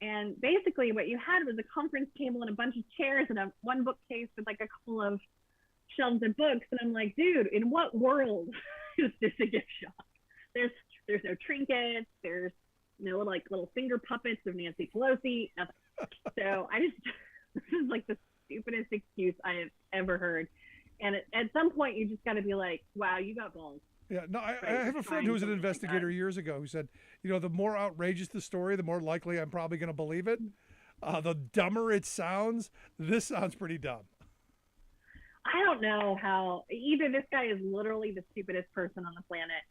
And basically what you had was a conference table and a bunch of chairs and one bookcase with like a couple of shelves of books. And I'm like, dude, in what world is this a gift shop? There's no trinkets. There's no like little finger puppets of Nancy Pelosi. Nothing. So this is like the stupidest excuse I have ever heard. And at some point you just got to be like, wow, you got balls. Yeah, no, I have a friend who was an investigator years ago who said, the more outrageous the story, the more likely I'm probably going to believe it. The dumber it sounds, this sounds pretty dumb. I don't know how, either this guy is literally the stupidest person on the planet,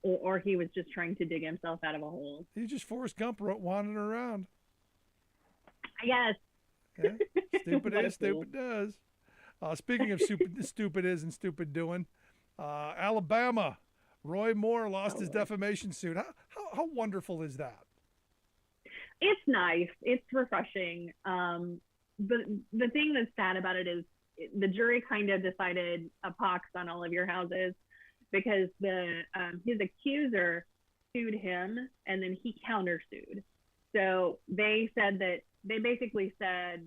or he was just trying to dig himself out of a hole. He just Forrest Gump wandering around. I guess. Yeah. Stupid is, stupid does. Speaking of stupid is and stupid doing, Alabama, Roy Moore lost his defamation suit. How wonderful is that? It's nice. It's refreshing. But the thing that's sad about it is the jury kind of decided a pox on all of your houses because his accuser sued him and then he countersued. So they basically said,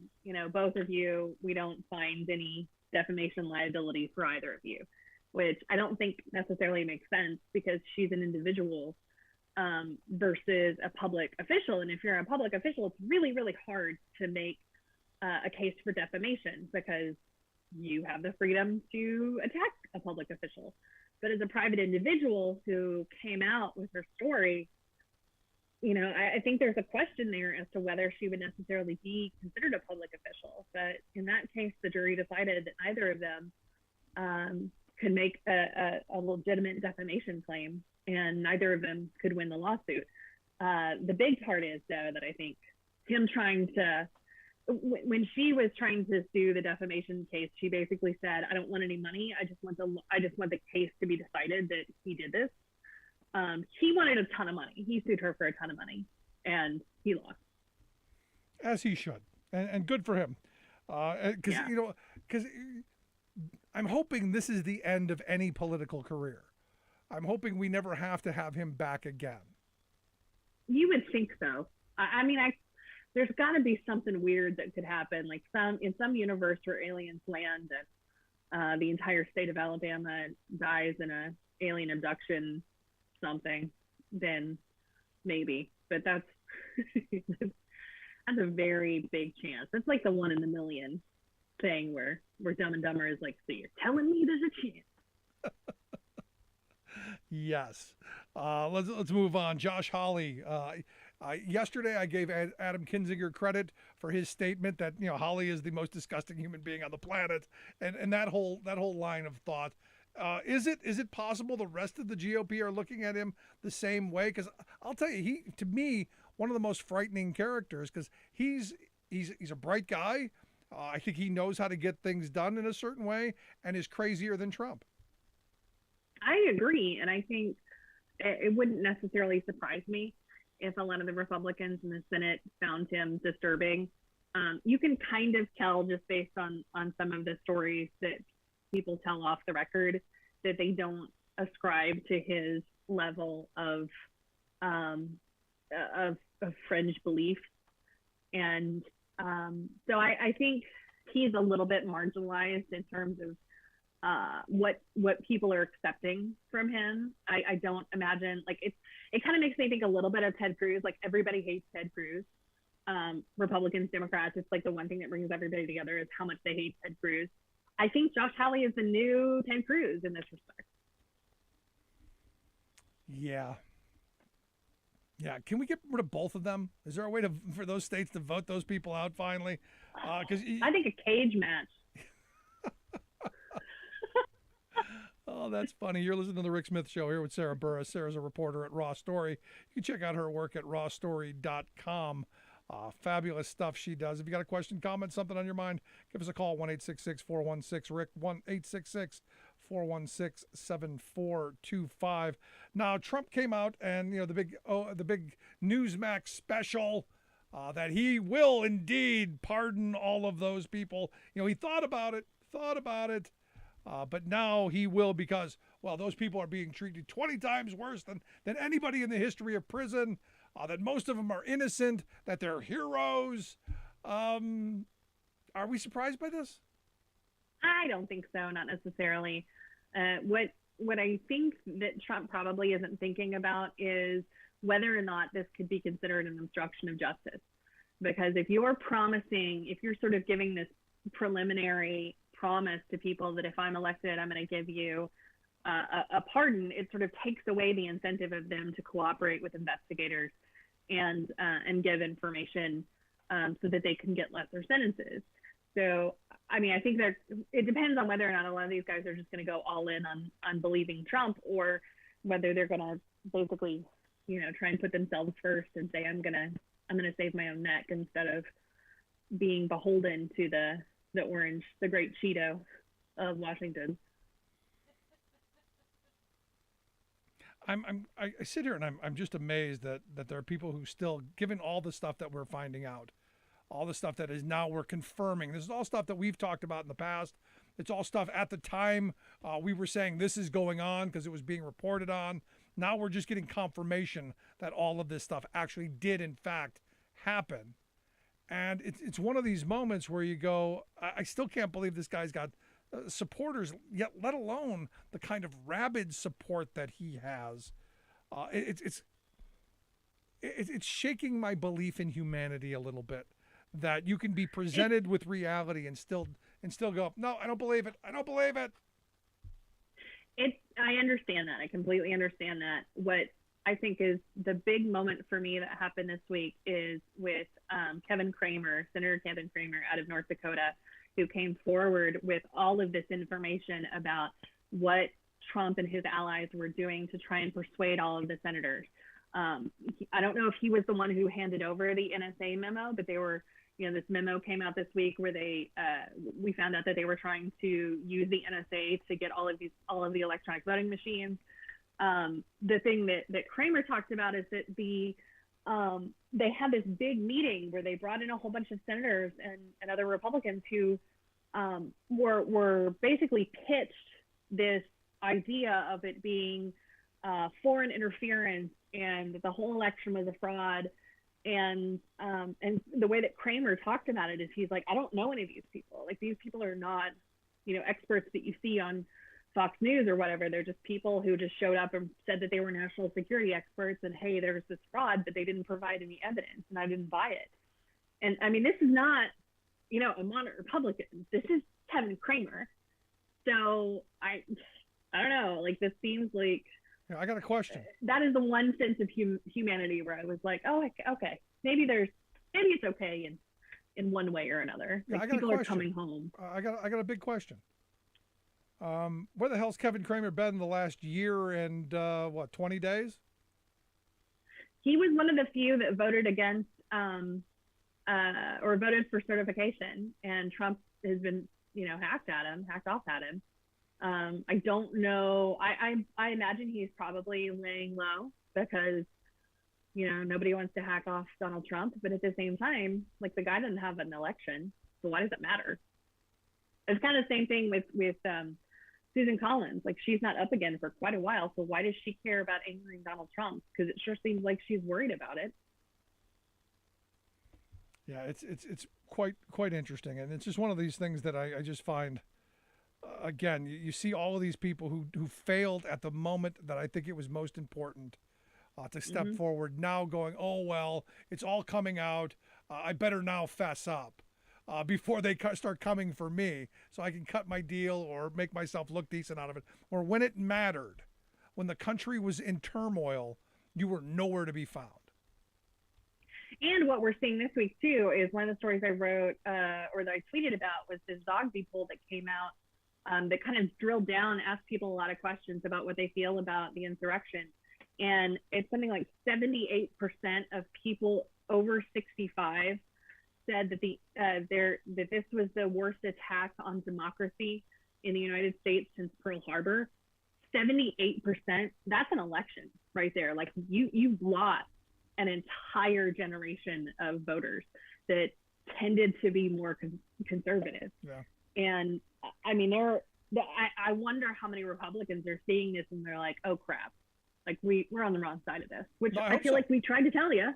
both of you, we don't find any defamation liability for either of you, which I don't think necessarily makes sense because she's an individual versus a public official. And if you're a public official, it's really, really hard to make a case for defamation because you have the freedom to attack a public official. But as a private individual who came out with her story, I think there's a question there as to whether she would necessarily be considered a public official. But in that case, the jury decided that neither of them could make a legitimate defamation claim, and neither of them could win the lawsuit. The big part is, though, that I think him when she was trying to sue the defamation case, she basically said, I don't want any money. I just want the case to be decided that he did this. He wanted a ton of money. He sued her for a ton of money, and he lost. As he should, and good for him. Because I'm hoping this is the end of any political career. I'm hoping we never have to have him back again. You would think so. There's got to be something weird that could happen, like in some universe where aliens land and the entire state of Alabama dies in a alien abduction something, then maybe. But that's that's a very big chance. That's like the 1 in a million thing where Dumb and Dumber is like, so you're telling me there's a chance? Yes. Let's move on. Josh Hawley. Yesterday, I gave Adam Kinzinger credit for his statement that Hawley is the most disgusting human being on the planet, and that whole line of thought. Is it possible the rest of the GOP are looking at him the same way? Because I'll tell you, to me, one of the most frightening characters, because he's a bright guy. I think he knows how to get things done in a certain way, and is crazier than Trump. I agree, and I think it wouldn't necessarily surprise me if a lot of the Republicans in the Senate found him disturbing. You can kind of tell just based on some of the stories that people tell off the record that they don't ascribe to his level of fringe belief. And so I think he's a little bit marginalized in terms of what people are accepting from him. I don't imagine, like, it kind of makes me think a little bit of Ted Cruz. Like, everybody hates Ted Cruz. Republicans, Democrats, it's like the one thing that brings everybody together is how much they hate Ted Cruz. I think Josh Hawley is the new Ted Cruz in this respect. Yeah. Can we get rid of both of them? Is there a way for those states to vote those people out finally? I think a cage match. Oh, that's funny. You're listening to The Rick Smith Show here with Sarah Burris. Sarah's a reporter at RawStory. You can check out her work at rawstory.com. Fabulous stuff she does. If you got a question, comment, something on your mind, give us a call, 1-866-416-RICK, 1-866-416-7425. Now, Trump came out and, the big Newsmax special that he will indeed pardon all of those people. He thought about it, but now he will because, well, those people are being treated 20 times worse than anybody in the history of prison. That most of them are innocent, that they're heroes. Are we surprised by this? I don't think so, not necessarily. What I think that Trump probably isn't thinking about is whether or not this could be considered an obstruction of justice. Because if you're sort of giving this preliminary promise to people that if I'm elected, I'm going to give you a pardon, it sort of takes away the incentive of them to cooperate with investigators and give information so that they can get lesser sentences. So, I mean, I think it depends on whether or not a lot of these guys are just going to go all in on believing Trump, or whether they're going to basically, try and put themselves first and say, I'm gonna save my own neck instead of being beholden to the orange, the great Cheeto of Washington. I sit here and I'm just amazed that there are people who still, given all the stuff that we're finding out, all the stuff that is now we're confirming. This is all stuff that we've talked about in the past. It's all stuff at the time we were saying this is going on because it was being reported on. Now we're just getting confirmation that all of this stuff actually did in fact happen. And it's one of these moments where you go, I still can't believe this guy's got supporters, yet let alone the kind of rabid support that he has. It's shaking my belief in humanity a little bit, that you can be presented with reality and still go, no, I don't believe it. I understand that. I completely understand that. What I think is the big moment for me that happened this week is with Senator Kevin Cramer out of North Dakota, who came forward with all of this information about what Trump and his allies were doing to try and persuade all of the senators. I don't know if he was the one who handed over the NSA memo, but they were, this memo came out this week where we found out that they were trying to use the NSA to get all of the electronic voting machines. The thing that Kramer talked about is that they had this big meeting where they brought in a whole bunch of senators and other Republicans who were basically pitched this idea of it being foreign interference and the whole election was a fraud. And the way that Kramer talked about it is he's like, I don't know any of these people. Like, these people are not, experts that you see on Fox News or whatever. They're just people who just showed up and said that they were national security experts and, hey, there's this fraud, but they didn't provide any evidence and I didn't buy it. And I mean, this is not, a moderate Republican. This is Kevin Cramer. So I don't know, like, this seems like, yeah, I got a question. That is the one sense of humanity where I was like, oh, okay, maybe it's okay in one way or another. Yeah, like, people are coming home. I got a big question. Where the hell's Kevin Cramer been in the last year and 20 days? He was one of the few that voted against or voted for certification, and Trump has been, hacked off at him. I don't know. I imagine he's probably laying low because, nobody wants to hack off Donald Trump. But at the same time, like, the guy doesn't have an election, so why does it matter? It's kind of the same thing with Susan Collins. Like, she's not up again for quite a while, so why does she care about angering Donald Trump? Because it sure seems like she's worried about it. Yeah, it's quite interesting, and it's just one of these things that I just find. Again, you see all of these people who failed at the moment that I think it was most important to step forward, now going, oh, well, it's all coming out. I better now fess up before they start coming for me so I can cut my deal or make myself look decent out of it. Or when it mattered, when the country was in turmoil, you were nowhere to be found. And what we're seeing this week, too, is one of the stories I wrote or that I tweeted about was this Zogby poll that came out that kind of drilled down, asked people a lot of questions about what they feel about the insurrection. And it's something like 78% of people over 65 said that that this was the worst attack on democracy in the United States since Pearl Harbor. 78%, that's an election right there. Like you've lost an entire generation of voters that tended to be more conservative. Yeah. And I mean, I wonder how many Republicans are seeing this and they're like, oh crap, like we're on the wrong side of this, which no, I feel like we tried to tell you,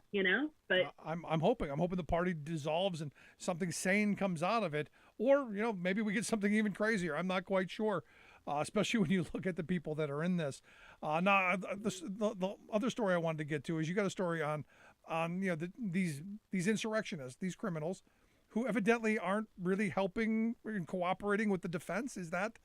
but I'm hoping the party dissolves and something sane comes out of it, or, maybe we get something even crazier. I'm not quite sure. Especially when you look at the people that are in this. Now, the other story I wanted to get to is you got a story on these insurrectionists, these criminals, who evidently aren't really helping and cooperating with the defense. Is that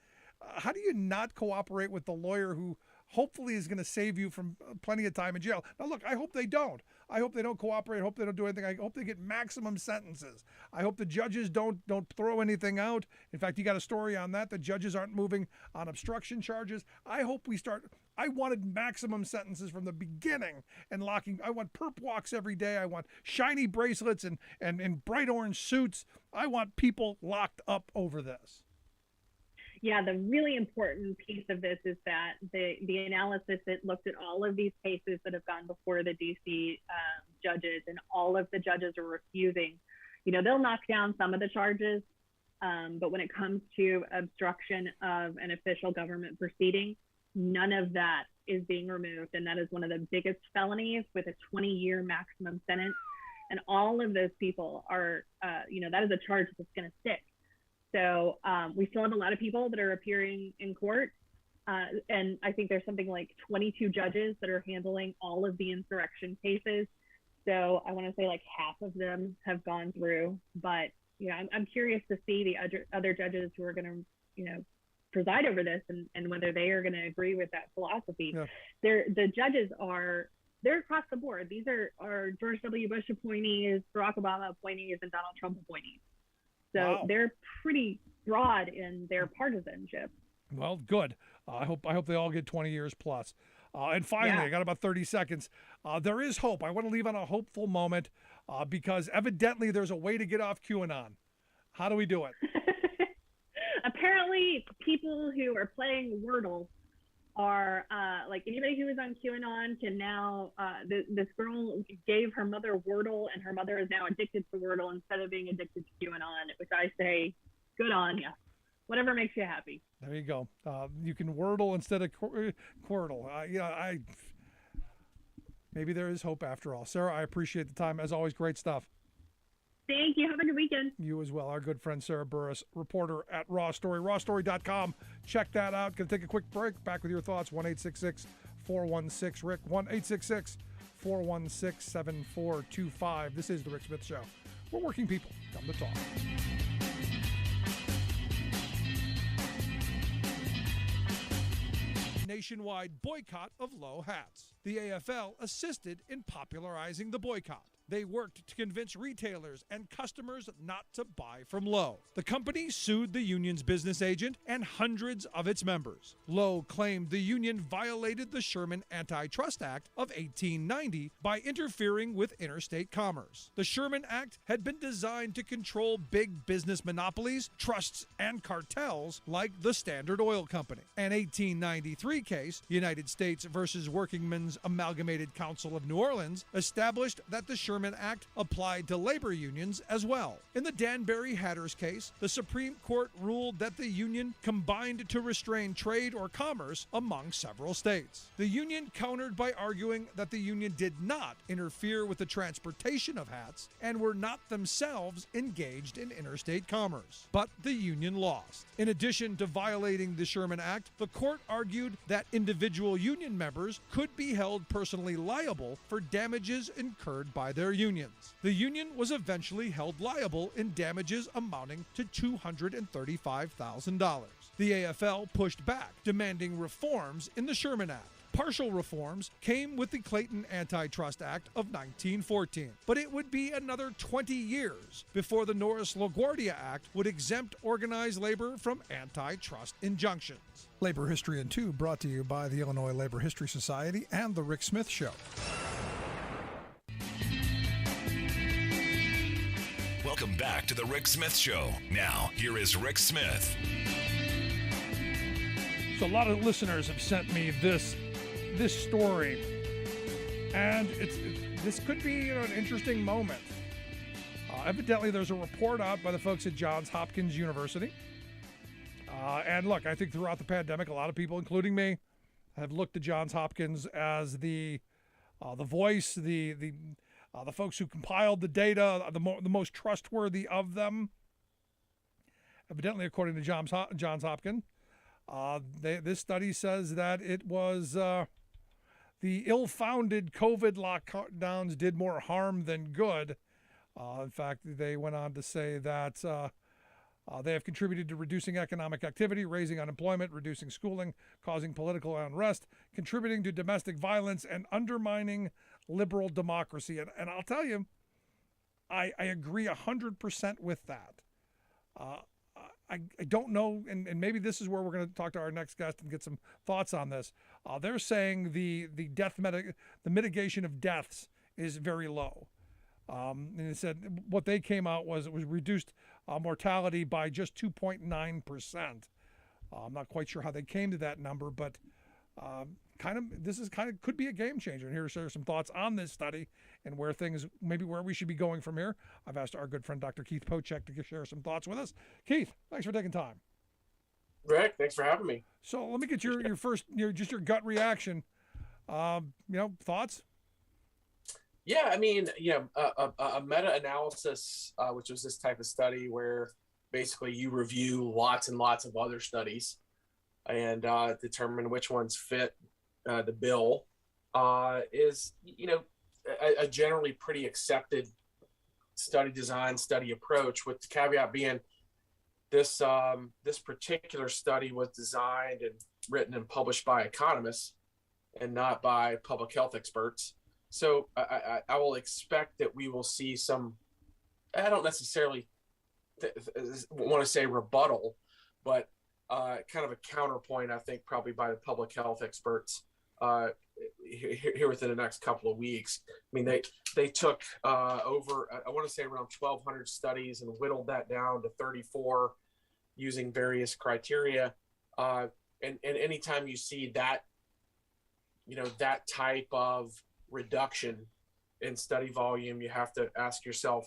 how do you not cooperate with the lawyer who hopefully is going to save you from plenty of time in jail? Now, look, I hope they don't. I hope they don't cooperate. I hope they don't do anything. I hope they get maximum sentences. I hope the judges don't throw anything out. In fact, you got a story on that. The judges aren't moving on obstruction charges. I hope we start. I wanted maximum sentences from the beginning and locking. I want perp walks every day. I want shiny bracelets and bright orange suits. I want people locked up over this. Yeah, the really important piece of this is that the analysis that looked at all of these cases that have gone before the DC judges, and all of the judges are refusing. They'll knock down some of the charges, but when it comes to obstruction of an official government proceeding, none of that is being removed, and that is one of the biggest felonies with a 20-year maximum sentence. And all of those people are, that is a charge that's going to stick. So we still have a lot of people that are appearing in court. And I think there's something like 22 judges that are handling all of the insurrection cases. So I want to say like half of them have gone through. But, I'm curious to see the other judges who are going to, preside over this and whether they are going to agree with that philosophy. Yeah. The judges they're across the board. These are George W. Bush appointees, Barack Obama appointees, and Donald Trump appointees. So wow. They're pretty broad in their partisanship. Well, good. I hope they all get 20 years plus. And finally, I got about 30 seconds. There is hope. I want to leave on a hopeful moment because evidently there's a way to get off QAnon. How do we do it? Apparently, people who are playing Wordle are like anybody who is on QAnon can now. This girl gave her mother Wordle, and her mother is now addicted to Wordle instead of being addicted to QAnon, which I say, good on you. Whatever makes you happy. There you go. You can Wordle instead of Quirtle. Maybe there is hope after all. Sarah, I appreciate the time. As always, great stuff. Thank you. Have a good weekend. You as well. Our good friend Sarah Burris, reporter at RawStory, rawstory.com. Check that out. Going to take a quick break. Back with your thoughts. 1-866-416-RICK. 1-866-416-7425. This is The Rick Smith Show. We're working people. Come to talk. Nationwide boycott of low hats. The AFL assisted in popularizing the boycott. They worked to convince retailers and customers not to buy from Lowe. The company sued the union's business agent and hundreds of its members. Lowe claimed the union violated the Sherman Antitrust Act of 1890 by interfering with interstate commerce. The Sherman Act had been designed to control big business monopolies, trusts, and cartels like the Standard Oil Company. An 1893 case, United States versus Workingmen's Amalgamated Council of New Orleans, established that the Sherman Act applied to labor unions as well. In the Danbury Hatters case, the Supreme Court ruled that the union combined to restrain trade or commerce among several states. The union countered by arguing that the union did not interfere with the transportation of hats and were not themselves engaged in interstate commerce. But the union lost. In addition to violating the Sherman Act, the court argued that individual union members could be held personally liable for damages incurred by their unions. The union was eventually held liable in damages amounting to $235,000. The AFL pushed back, demanding reforms in the Sherman Act. Partial reforms came with the Clayton Antitrust Act of 1914, but it would be another 20 years before the Norris-LaGuardia Act would exempt organized labor from antitrust injunctions. Labor History in 2 brought to you by the Illinois Labor History Society and The Rick Smith Show. Welcome back to the Rick Smith Show. Now, here is Rick Smith. So a lot of listeners have sent me this story, and this could be an interesting moment. Evidently, there's a report out by the folks at Johns Hopkins University. And look, I think throughout the pandemic, a lot of people, including me, have looked at Johns Hopkins as the voice, the folks who compiled the data, the most trustworthy of them. Evidently, according to Johns Hopkins, this study says that it was the ill-founded COVID lockdowns did more harm than good. In fact, they went on to say that they have contributed to reducing economic activity, raising unemployment, reducing schooling, causing political unrest, contributing to domestic violence, and undermining liberal democracy. And I'll tell you, I agree 100% with that. I don't know, and maybe this is where we're going to talk to our next guest and get some thoughts on this. They're saying the mitigation of deaths is very low. And it said what they came out was it was reduced mortality by just 2.9%. I'm not quite sure how they came to that number, but this could be a game changer. And here's some thoughts on this study and where we should be going from here. I've asked our good friend Dr. Keith Pochick to share some thoughts with us. Keith, thanks for taking time. Rick, thanks for having me. So let me get your gut reaction. Thoughts? Yeah, I mean, a meta-analysis, which was this type of study where basically you review lots and lots of other studies and determine which ones fit the bill, is, a generally pretty accepted study design, study approach, with the caveat being this particular study was designed and written and published by economists and not by public health experts. So I will expect that we will see some, I don't necessarily want to say rebuttal, but kind of a counterpoint, I think, probably by the public health experts here within the next couple of weeks. I mean, they took over, I want to say around 1,200 studies and whittled that down to 34 using various criteria. And anytime you see that, that type of reduction in study volume, you have to ask yourself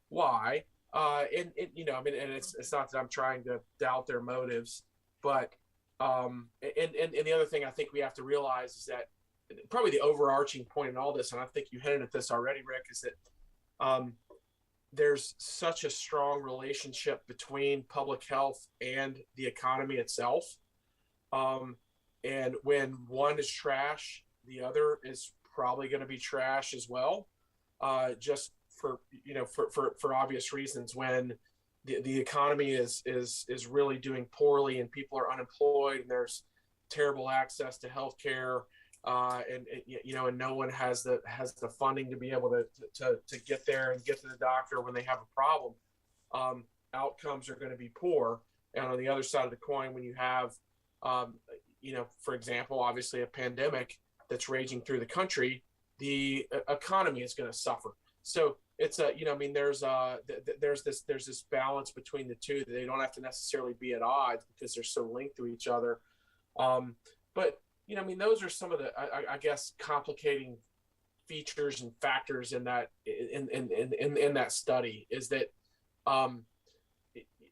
why. And it's not that I'm trying to doubt their motives, but and the other thing I think we have to realize is that probably the overarching point in all this, and I think you hinted at this already, Rick, is that there's such a strong relationship between public health and the economy itself. And when one is trash, the other is probably going to be trash as well, just for obvious reasons. When the economy is really doing poorly and people are unemployed and there's terrible access to healthcare, and no one has the funding to be able to get there and get to the doctor when they have a problem, outcomes are going to be poor. And on the other side of the coin, when you have for example, obviously a pandemic that's raging through the country, the economy is going to suffer. So it's there's this balance between the two that they don't have to necessarily be at odds because they're so linked to each other. But those are some of the I guess complicating features and factors in that in that study, is that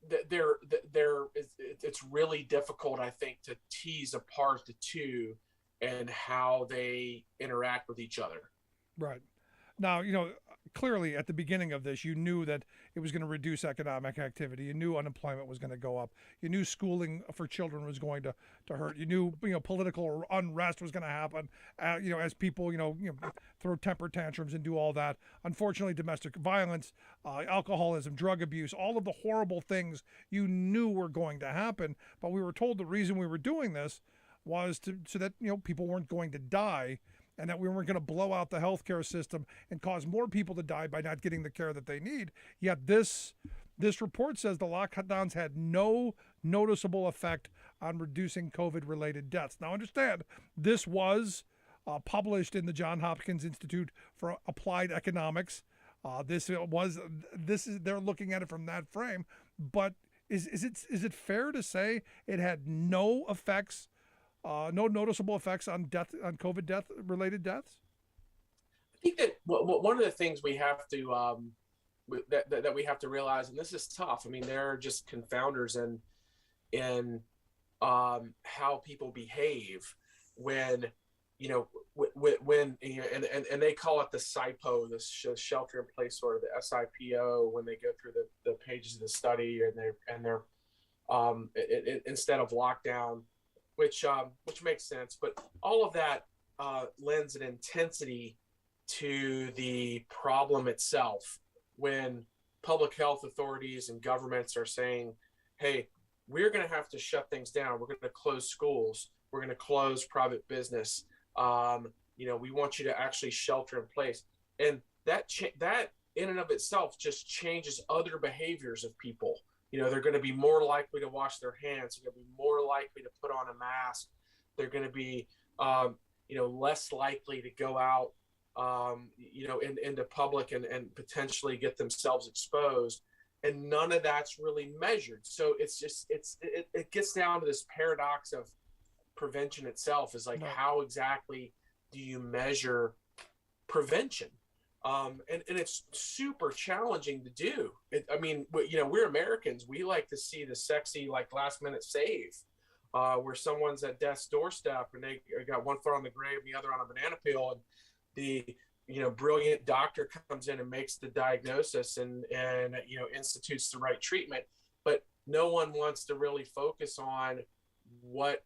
it's really difficult, I think, to tease apart the two and how they interact with each other. Right. Now, clearly at the beginning of this, you knew that it was going to reduce economic activity. You knew unemployment was going to go up. You knew schooling for children was going to hurt. You knew, political unrest was going to happen, as people, throw temper tantrums and do all that. Unfortunately, domestic violence, alcoholism, drug abuse, all of the horrible things you knew were going to happen. But we were told the reason we were doing this was so that, people weren't going to die, and that we weren't going to blow out the healthcare system and cause more people to die by not getting the care that they need. Yet this report says the lockdowns had no noticeable effect on reducing COVID-related deaths. Now, understand, this was published in the Johns Hopkins Institute for Applied Economics. They're looking at it from that frame, but is it fair to say it had no effects, no noticeable effects on COVID related deaths? I think that one of the things we have to that we have to realize, and this is tough. I mean, there are just confounders in how people behave when and they call it the SIPO, the shelter in place order, the SIPO, when they go through the pages of the study and they're instead of lockdown, which makes sense, but all of that lends an intensity to the problem itself when public health authorities and governments are saying, hey, we're going to have to shut things down. We're going to close schools. We're going to close private business. We want you to actually shelter in place. And that in and of itself just changes other behaviors of people. They're going to be more likely to wash their hands. They're going to be more likely to put on a mask. They're going to be, less likely to go out, into public and potentially get themselves exposed. And none of that's really measured. So it's just, it gets down to this paradox of prevention itself is like, how exactly do you measure prevention? And it's super challenging to do. We're Americans. We like to see the sexy, like last minute save, where someone's at death's doorstep and they got one foot on the grave, the other on a banana peel, and the brilliant doctor comes in and makes the diagnosis and institutes the right treatment. But no one wants to really focus on what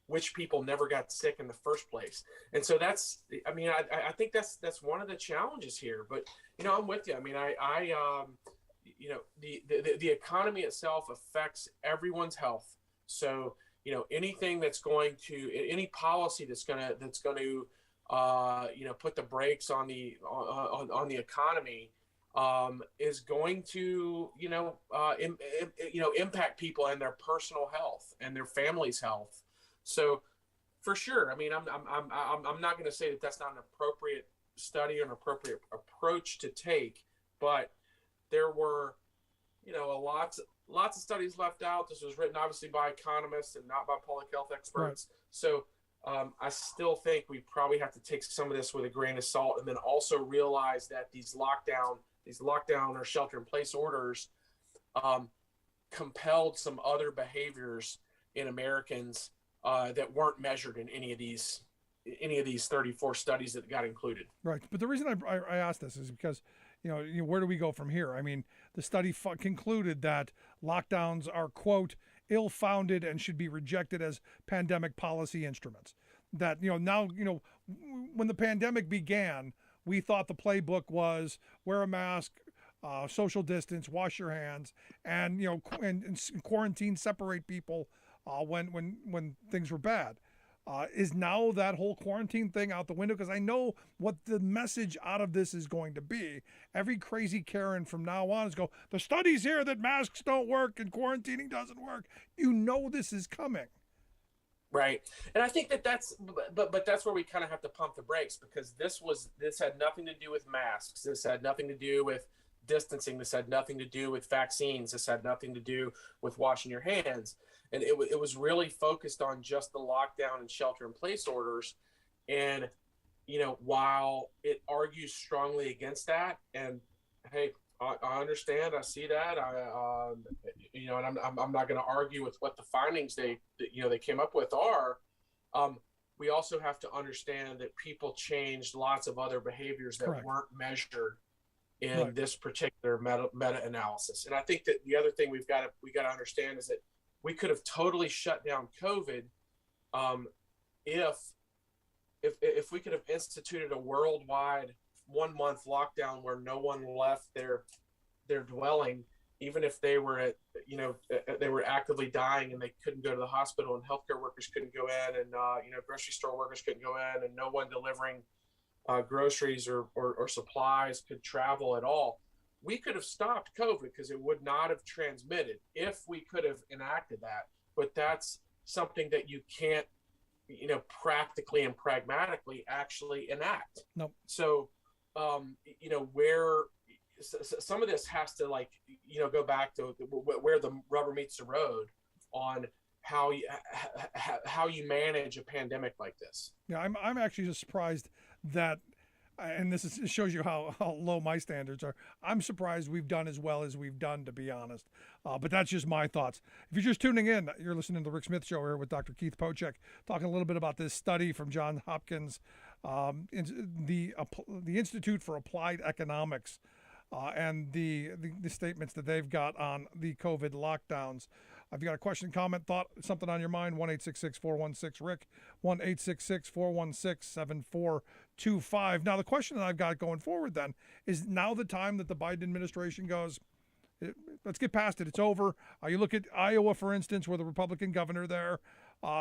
which people never got sick in the first place. And so that's, I think that's one of the challenges here. But I'm with you. The economy itself affects everyone's health. So anything that's going to, any policy that's going to put the brakes on the economy is going to impact people and their personal health and their family's health. So for sure, I'm not going to say that that's not an appropriate study or an appropriate approach to take, but there were lots of studies left out. This was written obviously by economists and not by public health experts. Right. So I still think we probably have to take some of this with a grain of salt, and then also realize that these lockdown or shelter in place orders compelled some other behaviors in Americans that weren't measured in any of these 34 studies that got included. Right. But the reason I asked this is because, where do we go from here? The study concluded that lockdowns are, quote, ill-founded and should be rejected as pandemic policy instruments. That, now, when the pandemic began, we thought the playbook was wear a mask, social distance, wash your hands, and, and quarantine, separate people when things were bad. Is now that whole quarantine thing out the window? Because I know what the message out of this is going to be. Every crazy Karen from now on is go, the studies here that masks don't work and quarantining doesn't work. This is coming. Right. And I think that's where we kind of have to pump the brakes, because this had nothing to do with masks. This had nothing to do with distancing. This had nothing to do with vaccines. This had nothing to do with washing your hands. And it was really focused on just the lockdown and shelter in place orders. And, while it argues strongly against that, and hey, I understand, I see that, and I'm not going to argue with what the findings they came up with are. We also have to understand that people changed lots of other behaviors that Correct. Weren't measured in right. this particular meta-analysis. And I think that the other thing we got to understand is that we could have totally shut down COVID if we could have instituted a worldwide 1 month lockdown where no one left their dwelling, even if they were they were actively dying and they couldn't go to the hospital, and healthcare workers couldn't go in, and grocery store workers couldn't go in, and no one delivering groceries or supplies could travel at all. We could have stopped COVID because it would not have transmitted if we could have enacted that. But that's something that you can't, practically and pragmatically actually enact. Nope. So where some of this has to go back to where the rubber meets the road on how you manage a pandemic like this. Yeah, I'm actually just surprised that, and this shows you how low my standards are. I'm surprised we've done as well as we've done, to be honest. But that's just my thoughts. If you're just tuning in, you're listening to the Rick Smith Show here with Dr. Keith Pochick, talking a little bit about this study from Johns Hopkins, the Institute for Applied Economics, and the statements that they've got on the COVID lockdowns. If you got a question, comment, thought, something on your mind, 1-866-416-RICK, 1-866-416-7425. Now, the question that I've got going forward then is now the time that the Biden administration goes, let's get past it. It's over. You look at Iowa, for instance, where the Republican governor there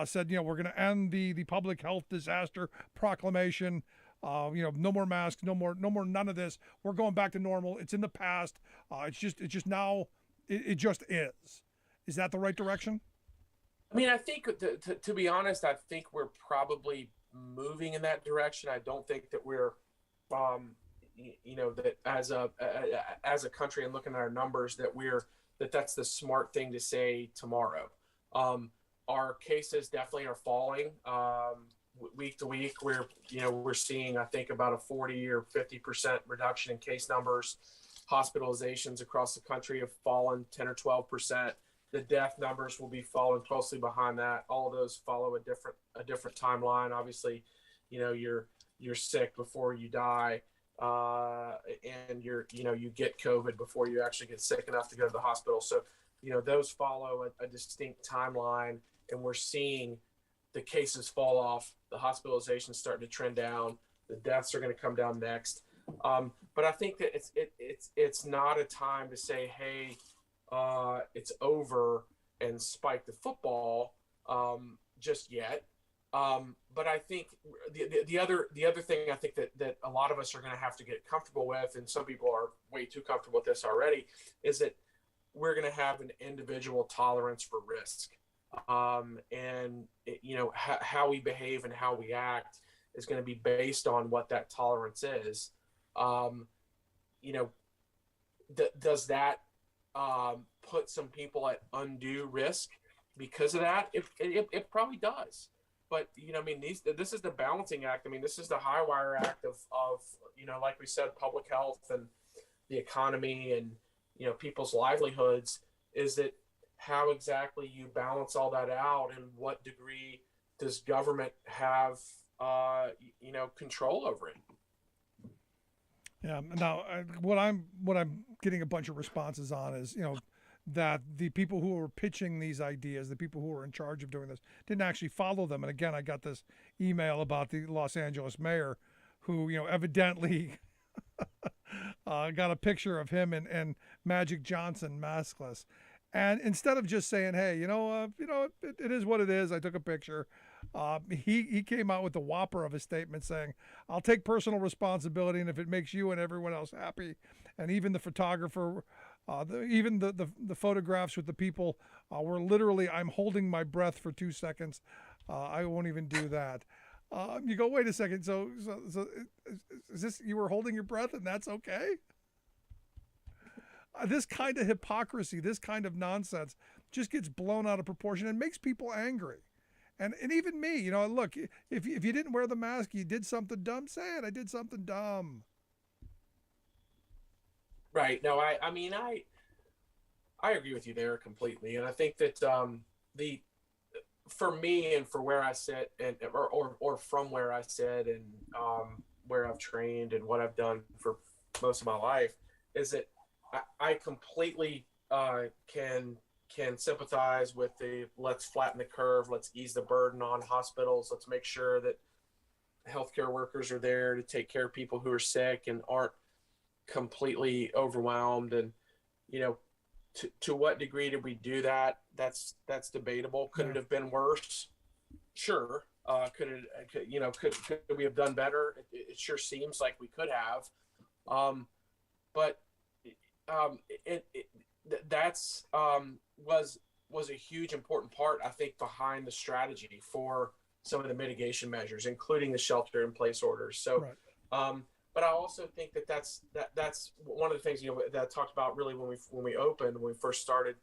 said, we're going to end the public health disaster proclamation. No more masks, no more, none of this. We're going back to normal. It's in the past. It's just now, it just is. Is that the right direction? I mean, I think to be honest, I think we're probably moving in that direction. I don't think that we're, that as a country and looking at our numbers that's the smart thing to say tomorrow. Our cases definitely are falling. Week to week, we're seeing, I think, about a 40 or 50% reduction in case numbers. Hospitalizations across the country have fallen 10 or 12%. The death numbers will be following closely behind that. All of those follow a different timeline. Obviously, you're sick before you die, and you get COVID before you actually get sick enough to go to the hospital. So, those follow a distinct timeline, and we're seeing the cases fall off, the hospitalizations starting to trend down, the deaths are going to come down next. But I think that it's not a time to say, hey, it's over and spike the football just yet. But I think the other thing I think that a lot of us are going to have to get comfortable with, and some people are way too comfortable with this already, is that we're going to have an individual tolerance for risk. And how we behave and how we act is going to be based on what that tolerance is. Does that put some people at undue risk because of that? It probably does. But this is the balancing act. I mean, this is the high wire act of like we said, public health and the economy and people's livelihoods. Is that how exactly you balance all that out, and what degree does government have control over it? Yeah. Now, what I'm getting a bunch of responses on is, that the people who were pitching these ideas, the people who were in charge of doing this, didn't actually follow them. And again, I got this email about the Los Angeles mayor who, evidently got a picture of him and Magic Johnson maskless. And instead of just saying, hey, it is what it is, I took a picture, he came out with the whopper of a statement saying, I'll take personal responsibility, and if it makes you and everyone else happy, and even the photographer, even the photographs with the people were literally, I'm holding my breath for 2 seconds. I won't even do that. You go, wait a second. So is this, you were holding your breath and that's okay? This kind of hypocrisy, this kind of nonsense just gets blown out of proportion and makes people angry. And even me, look, if you didn't wear the mask, you did something dumb, say it. I did something dumb. Right. No, I agree with you there completely. And I think that for me and for where I sit or from where I sit and where I've trained and what I've done for most of my life is that I completely can sympathize with the let's flatten the curve, let's ease the burden on hospitals, let's make sure that healthcare workers are there to take care of people who are sick and aren't completely overwhelmed. And to what degree did we do that? That's debatable. Could it have been worse? Sure. Could we have done better? It sure seems like we could have. But that's was a huge important part, I think, behind the strategy for some of the mitigation measures, including the shelter in place orders. So right. But I also think that's one of the things, that I talked about really when we first started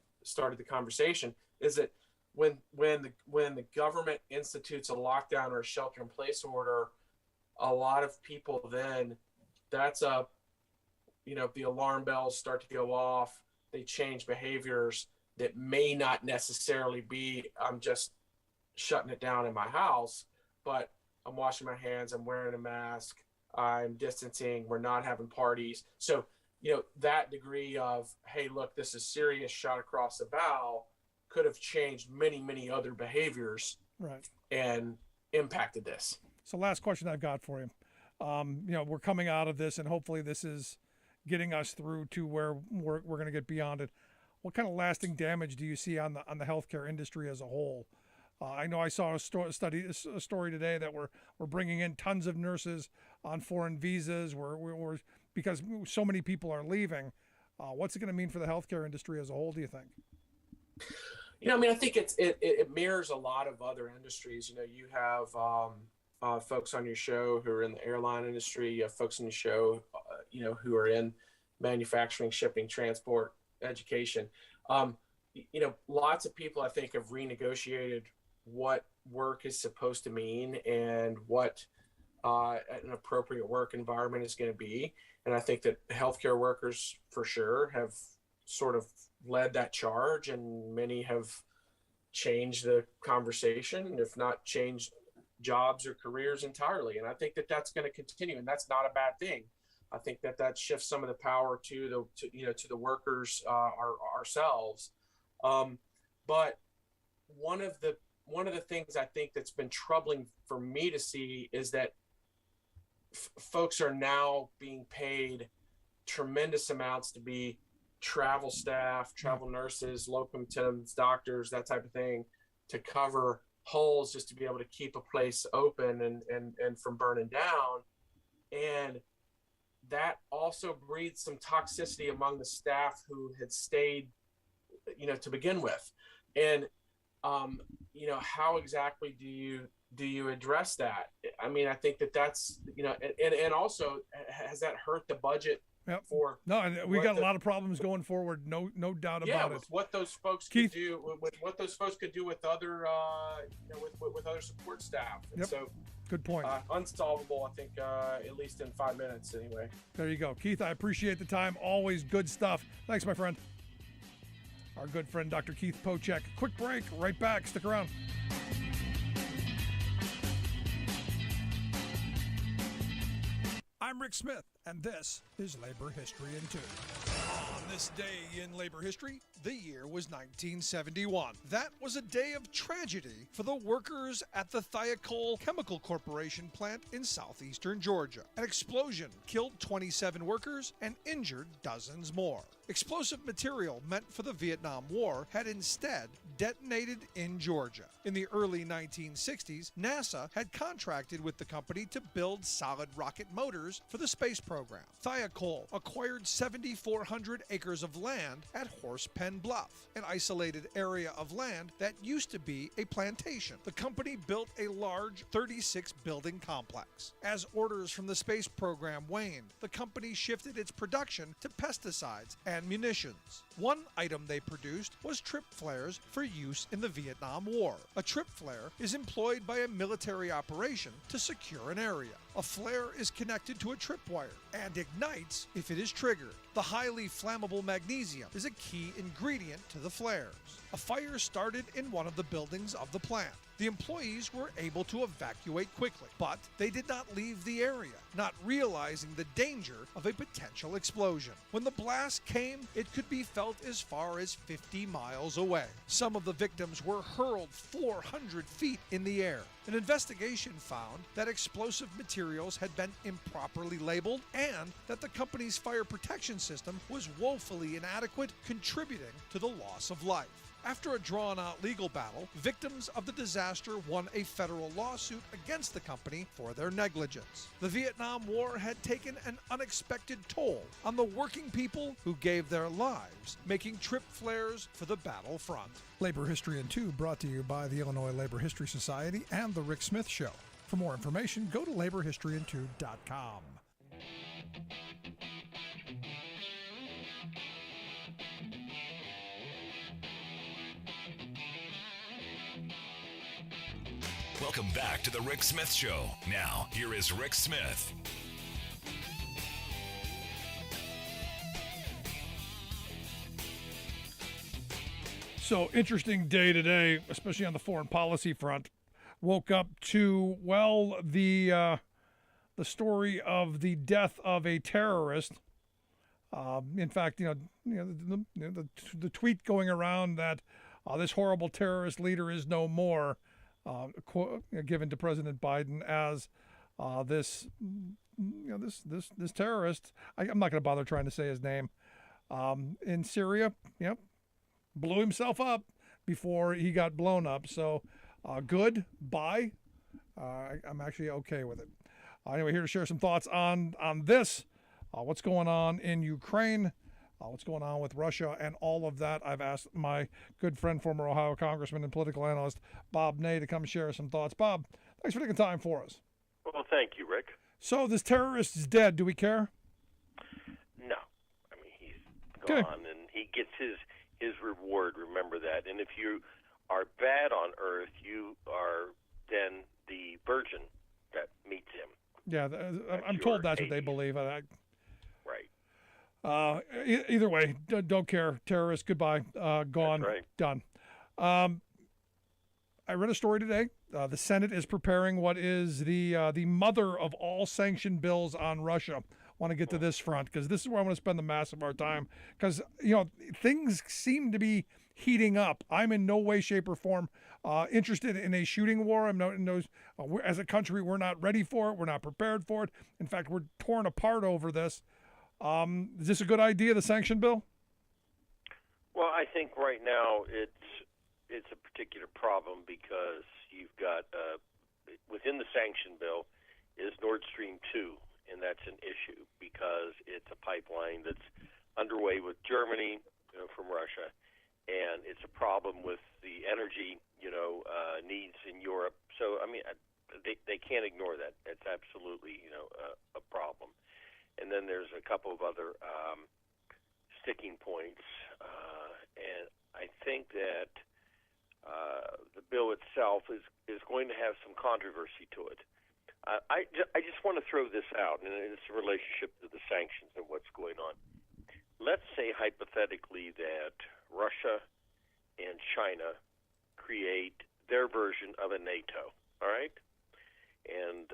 the conversation, is that when the government institutes a lockdown or a shelter in place order, a lot of people then, the alarm bells start to go off. They change behaviors that may not necessarily be, I'm just shutting it down in my house, but I'm washing my hands, I'm wearing a mask, I'm distancing, we're not having parties. So, that degree of, hey, look, this is serious, shot across the bow, could have changed many, many other behaviors, right, and impacted this. So last question I've got for you. We're coming out of this, and hopefully this is getting us through to where we're going to get beyond it. What kind of lasting damage do you see on the healthcare industry as a whole? I know I saw a story today that we're bringing in tons of nurses on foreign visas. We're because so many people are leaving. What's it going to mean for the healthcare industry as a whole, do you think? I think it mirrors a lot of other industries. You have folks on your show who are in the airline industry. You have folks on your show, who are in manufacturing, shipping, transport, education. Lots of people, I think, have renegotiated what work is supposed to mean and what an appropriate work environment is going to be. And I think that healthcare workers, for sure, have sort of led that charge, and many have changed the conversation, if not changed jobs or careers entirely. And I think that that's going to continue, and that's not a bad thing. I think that shifts some of the power to the workers ourselves. But one of the things I think that's been troubling for me to see is that folks are now being paid tremendous amounts to be travel staff, travel nurses, locum tenens, doctors, that type of thing, to cover holes just to be able to keep a place open and from burning down. And that also breeds some toxicity among the staff who had stayed, to begin with. And, how exactly do you address that? I mean, I think that's, and also, has that hurt the budget? Yep. And we got a lot of problems going forward. No doubt about it. What those folks could do, what those folks could do with other, with other support staff. And yep. So, good point. Unsolvable, I think, at least in 5 minutes anyway. There you go. Keith, I appreciate the time. Always good stuff. Thanks, my friend. Our good friend, Dr. Keith Pochick. Quick break. Right back. Stick around. I'm Rick Smith, and this is Labor History in 2. On this day in labor history, the year was 1971. That was a day of tragedy for the workers at the Thiokol Chemical Corporation plant in southeastern Georgia. An explosion killed 27 workers and injured dozens more. Explosive material meant for the Vietnam War had instead detonated in Georgia. In the early 1960s, NASA had contracted with the company to build solid rocket motors for the space program. Thiokol acquired 7,400 acres of land at Horsepen Bluff, an isolated area of land that used to be a plantation. The company built a large 36-building complex. As orders from the space program waned, the company shifted its production to pesticides and munitions. One item they produced was trip flares for use in the Vietnam War. A trip flare is employed by a military operation to secure an area. A flare is connected to a tripwire and ignites if it is triggered. The highly flammable magnesium is a key ingredient to the flares. A fire started in one of the buildings of the plant. The employees were able to evacuate quickly, but they did not leave the area, not realizing the danger of a potential explosion. When the blast came, it could be felt as far as 50 miles away. Some of the victims were hurled 400 feet in the air. An investigation found that explosive materials had been improperly labeled and that the company's fire protection system was woefully inadequate, contributing to the loss of life. After a drawn-out legal battle, victims of the disaster won a federal lawsuit against the company for their negligence. The Vietnam War had taken an unexpected toll on the working people who gave their lives, making trip flares for the battlefront. Labor History in 2 brought to you by the Illinois Labor History Society and The Rick Smith Show. For more information, go to laborhistoryin2.com. Welcome back to the Rick Smith Show. Now, here is Rick Smith. So, interesting day today, especially on the foreign policy front. Woke up to, well, the story of the death of a terrorist. In fact, the tweet going around that this horrible terrorist leader is no more, given to President Biden as this terrorist. I'm not going to bother trying to say his name. In Syria, blew himself up before he got blown up. So good. Bye. I'm actually okay with it. Anyway, here to share some thoughts on this. What's going on in Ukraine, what's going on with Russia, and all of that. I've asked my good friend, former Ohio Congressman and political analyst, Bob Ney, to come share some thoughts. Bob, thanks for taking time for us. Well, thank you, Rick. So this terrorist is dead. Do we care? No. I mean, he's gone, and he gets his reward. Remember that. And if you are bad on earth, you are then the virgin that meets him. Yeah, I'm told that's what they believe. Right. Either way, don't care. Terrorist, goodbye. Gone. That's right. Done. I read a story today. The Senate is preparing what is the mother of all sanction bills on Russia. Want to get to this front because this is where I want to spend the mass of our time because things seem to be heating up. I'm in no way, shape, or form interested in a shooting war. As a country, we're not ready for it. We're not prepared for it. In fact, we're torn apart over this. Is this a good idea, the sanction bill? Well, I think right now it's a particular problem because you've got within the sanction bill is Nord Stream 2, and that's an issue because it's a pipeline that's underway with Germany from Russia, and it's a problem with the energy needs in Europe. So I mean, they can't ignore that. It's absolutely a problem. And then there's a couple of other sticking points, and I think that the bill itself is going to have some controversy to it. I just want to throw this out, and it's a relationship to the sanctions and what's going on. Let's say hypothetically that Russia and China create their version of a NATO, all right, and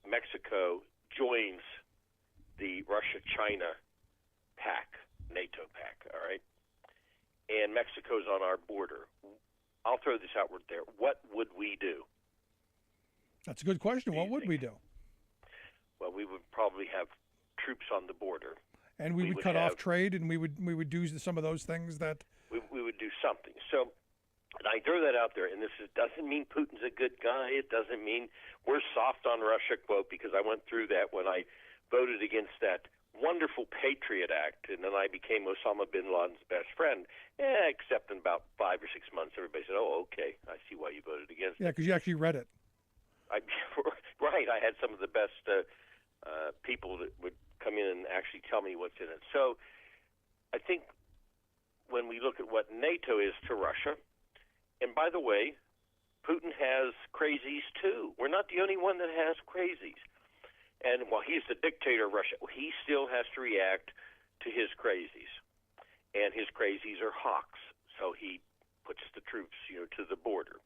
Mexico joins the Russia-China pact, NATO pact, all right? And Mexico's on our border. I'll throw this outward there. What would we do? That's a good question. What would we do? Well, we would probably have troops on the border. And we would cut off trade, and we would do some of those things that... We would do something. So, and I throw that out there, and this doesn't mean Putin's a good guy. It doesn't mean we're soft on Russia, quote, because I went through that when I voted against that wonderful Patriot Act, and then I became Osama bin Laden's best friend. Except in about 5 or 6 months, everybody said, "Oh, okay, I see why you voted against it." Yeah, because you actually read it. Right. I had some of the best people that would come in and actually tell me what's in it. So I think when we look at what NATO is to Russia, and by the way, Putin has crazies too. We're not the only one that has crazies. And while he's the dictator of Russia, he still has to react to his crazies. And his crazies are hawks. So he puts the troops, to the border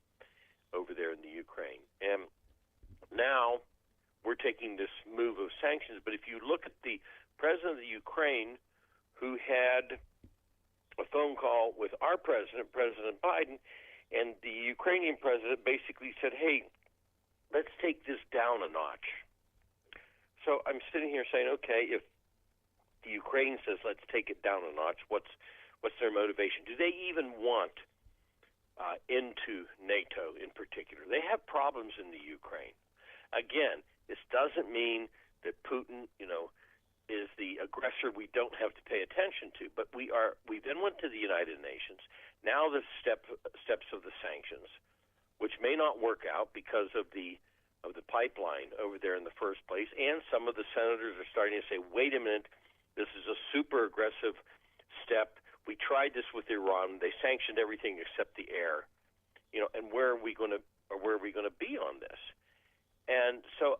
over there in the Ukraine. And now we're taking this move of sanctions. But if you look at the president of the Ukraine, who had a phone call with our president, President Biden, and the Ukrainian president basically said, "Hey, let's take this down a notch." So I'm sitting here saying, okay, if the Ukraine says let's take it down a notch, what's their motivation? Do they even want into NATO in particular? They have problems in the Ukraine. Again, this doesn't mean that Putin, is the aggressor we don't have to pay attention to. But we then went to the United Nations. Now the steps of the sanctions, which may not work out because of the of the pipeline over there in the first place, and some of the senators are starting to say, wait a minute, this is a super aggressive step. We tried this with Iran. They sanctioned everything except the air. And where are we going to be on this? And so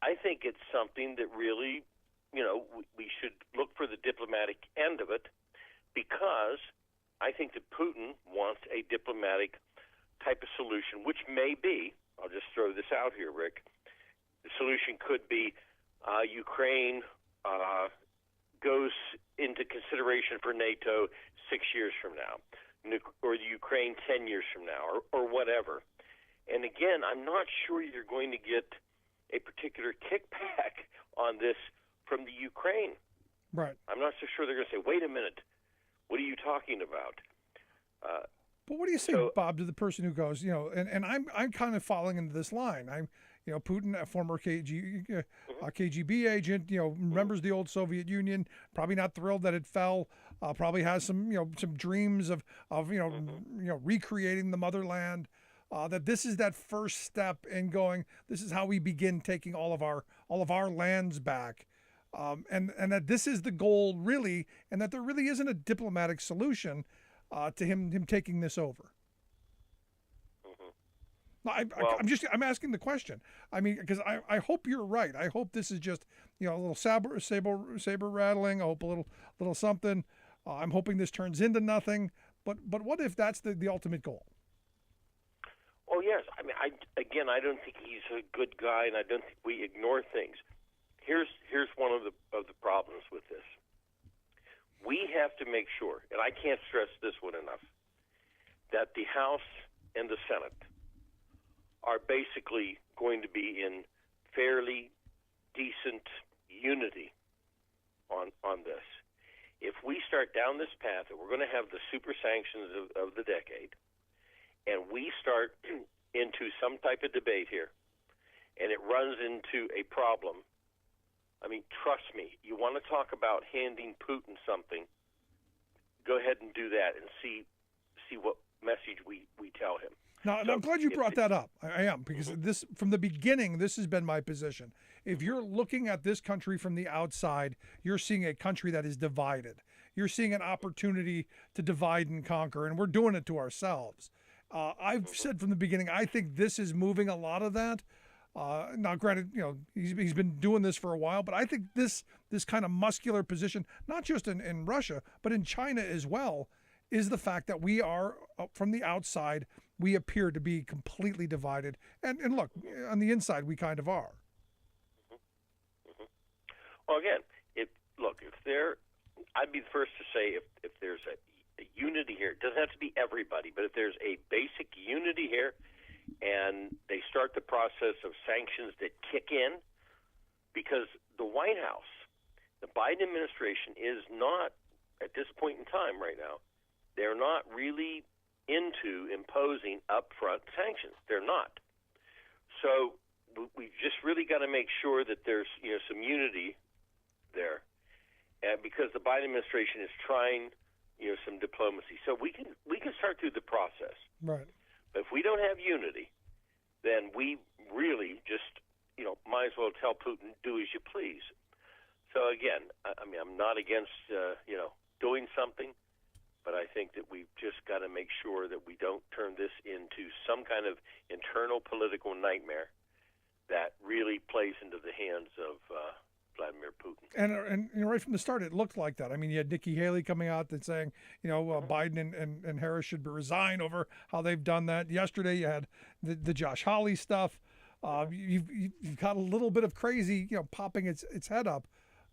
I think it's something that really, we should look for the diplomatic end of it, because I think that Putin wants a diplomatic type of solution, which may be, I'll just throw this out here, Rick, the solution could be Ukraine goes into consideration for NATO 6 years from now, or Ukraine 10 years from now, or whatever. And again, I'm not sure you're going to get a particular kickback on this from the Ukraine. Right. I'm not so sure they're going to say, wait a minute, what are you talking about? But what do you say, Bob, to the person who goes, and I'm kind of falling into this line. I'm, Putin, a former KGB agent, remembers the old Soviet Union, probably not thrilled that it fell, probably has some dreams of recreating the motherland, that this is that first step in going, this is how we begin taking all of our lands back. And that this is the goal really, and that there really isn't a diplomatic solution to him taking this over. No, I'm asking the question. I mean, because I hope you're right. I hope this is just a little saber rattling. I hope a little something. I'm hoping this turns into nothing. But what if that's the ultimate goal? Oh yes. I mean, I don't think he's a good guy, and I don't think we ignore things. Here's one of the problems with this. We have to make sure, and I can't stress this one enough, that the House and the Senate are basically going to be in fairly decent unity on this. If we start down this path, that we're going to have the super sanctions of the decade, and we start into some type of debate here, and it runs into a problem, I mean, trust me, you want to talk about handing Putin something, go ahead and do that and see what message we tell him. Now, I'm glad you brought that up. I am, because this, from the beginning, this has been my position. If you're looking at this country from the outside, you're seeing a country that is divided. You're seeing an opportunity to divide and conquer, and we're doing it to ourselves. I've said from the beginning, I think this is moving a lot of that. Now, granted, he's been doing this for a while, but I think this kind of muscular position, not just in Russia, but in China as well, is the fact that we are, from the outside, we appear to be completely divided. And look, on the inside, we kind of are. Well, again, I'd be the first to say if there's a unity here, it doesn't have to be everybody, but if there's a basic unity here, and they start the process of sanctions that kick in, because the White House, the Biden administration is not, at this point in time right now, they're not really into imposing upfront sanctions. They're not. So we've just really got to make sure that there's some unity there, and because the Biden administration is trying some diplomacy. So we can start through the process. Right. But if we don't have unity, then we really just, might as well tell Putin, do as you please. So again, I mean, I'm not against, doing something, but I think that we've just got to make sure that we don't turn this into some kind of internal political nightmare that really plays into the hands of Vladimir Putin. And right from the start, it looked like that. I mean, you had Nikki Haley coming out and saying, Biden and Harris should resign over how they've done that. Yesterday, you had the Josh Hawley stuff. You've got a little bit of crazy, popping its head up.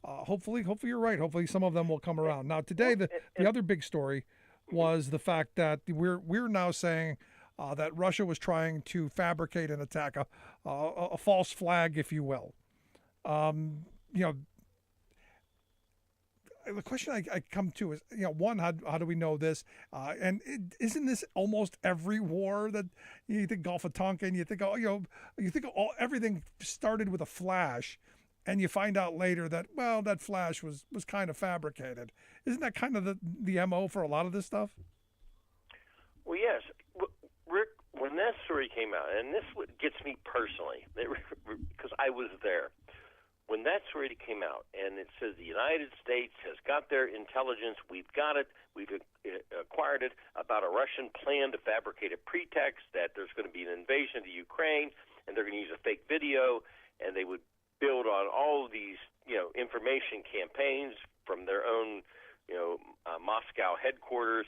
Hopefully you're right. Hopefully some of them will come around. Now, today, the other big story was the fact that we're now saying that Russia was trying to fabricate an attack, a false flag, if you will. The question I come to is, one, how do we know this? And isn't this almost every war that you think Gulf of Tonkin, you think, everything started with a flash, and you find out later that, well, that flash was kind of fabricated. Isn't that kind of the MO for a lot of this stuff? Well, yes. Rick, when that story came out, and this gets me personally, because I was there. When that story came out, and it says the United States has got their intelligence, we've got it, we've acquired it, about a Russian plan to fabricate a pretext that there's going to be an invasion of the Ukraine, and they're going to use a fake video, and they would build on all of these, information campaigns from their own, Moscow headquarters,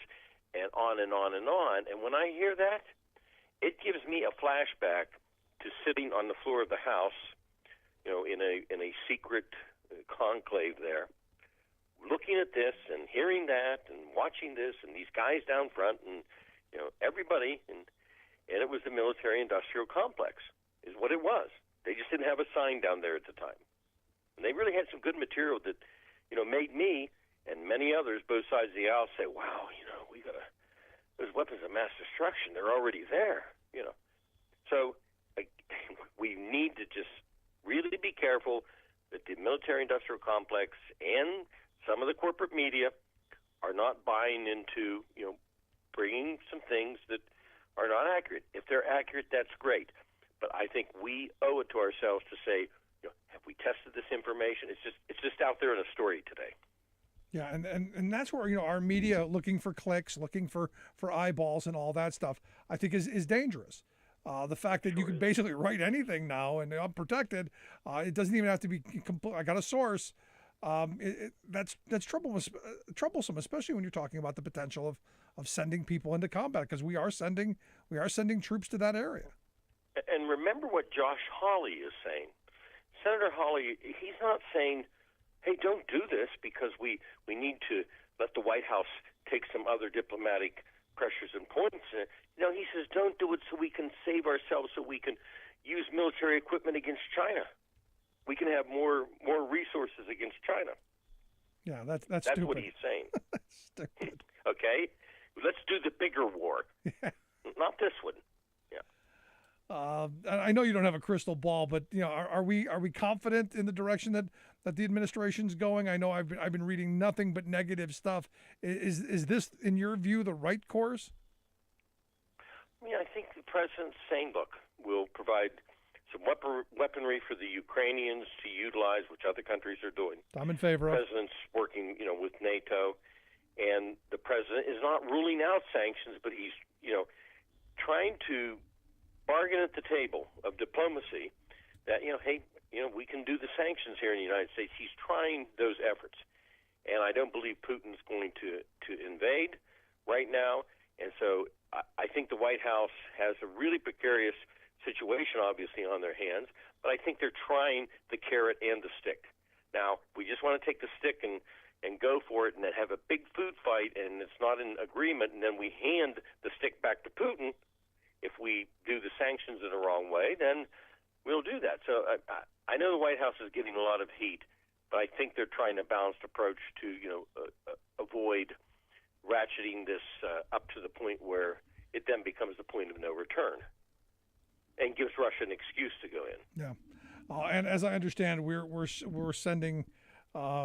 and on and on and on. And when I hear that, it gives me a flashback to sitting on the floor of the House, in a secret conclave there, looking at this and hearing that and watching this and these guys down front and everybody, and it was the military-industrial complex is what it was. They just didn't have a sign down there at the time, and they really had some good material that made me and many others, both sides of the aisle, say, "Wow, we got those weapons of mass destruction. They're already there." So we need to just really be careful that the military-industrial complex and some of the corporate media are not buying into, bringing some things that are not accurate. If they're accurate, that's great. But I think we owe it to ourselves to say, have we tested this information? It's just out there in a story today. Yeah, and that's where our media looking for clicks, looking for eyeballs and all that stuff, I think is dangerous. The fact that you can basically write anything now and unprotected, it doesn't even have to be I got a source. That's troublesome, especially when you're talking about the potential of sending people into combat, because we are sending troops to that area. And remember what Josh Hawley is saying. Senator Hawley, he's not saying, "Hey, don't do this because we need to let the White House take some other diplomatic pressures and points." No, he says, "Don't do it so we can save ourselves, so we can use military equipment against China. We can have more resources against China." Yeah, that's stupid. What he's saying. That's stupid. Okay, let's do the bigger war, not this one. I know you don't have a crystal ball, but are we confident in the direction that the administration's going? I know I've been reading nothing but negative stuff. Is this, in your view, the right course? I think the president's saying, look, we'll provide some weaponry for the Ukrainians to utilize, which other countries are doing. I'm in favor of. The president's working, with NATO, and the president is not ruling out sanctions, but he's, trying to bargain at the table of diplomacy that, hey, we can do the sanctions here in the United States. He's trying those efforts. And I don't believe Putin's going to invade right now. And so I think the White House has a really precarious situation, obviously, on their hands. But I think they're trying the carrot and the stick. Now, we just want to take the stick and go for it and then have a big food fight, and it's not in agreement, and then we hand the stick back to Putin. If we do the sanctions in the wrong way, then we'll do that. So I know the White House is getting a lot of heat, but I think they're trying a balanced approach to, avoid ratcheting this up to the point where it then becomes the point of no return and gives Russia an excuse to go in. Yeah, and as I understand, we're sending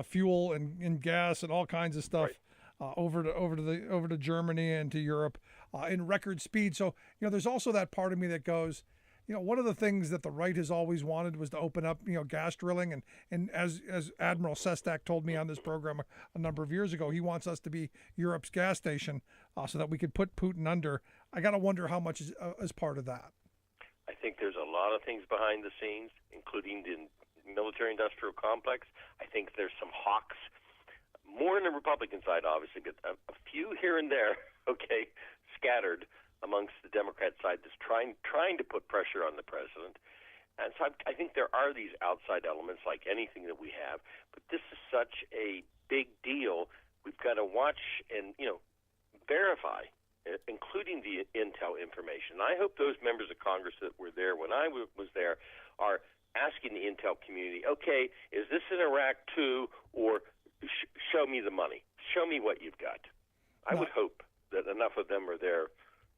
fuel and gas and all kinds of stuff. Right. Over to Germany and to Europe in record speed. So there's also that part of me that goes, one of the things that the right has always wanted was to open up gas drilling, and as Admiral Sestak told me on this program a number of years ago, he wants us to be Europe's gas station so that we could put Putin under. I got to wonder how much is part of that. I think there's a lot of things behind the scenes, including the military-industrial complex. I think there's some hawks. More on the Republican side, obviously, but a few here and there, scattered amongst the Democrat side that's trying to put pressure on the president. And so I think there are these outside elements like anything that we have, but this is such a big deal. We've got to watch and, verify, including the intel information. And I hope those members of Congress that were there when I was there are asking the intel community, okay, is this in Iraq too, or show me the money. Show me what you've got. I would hope that enough of them are there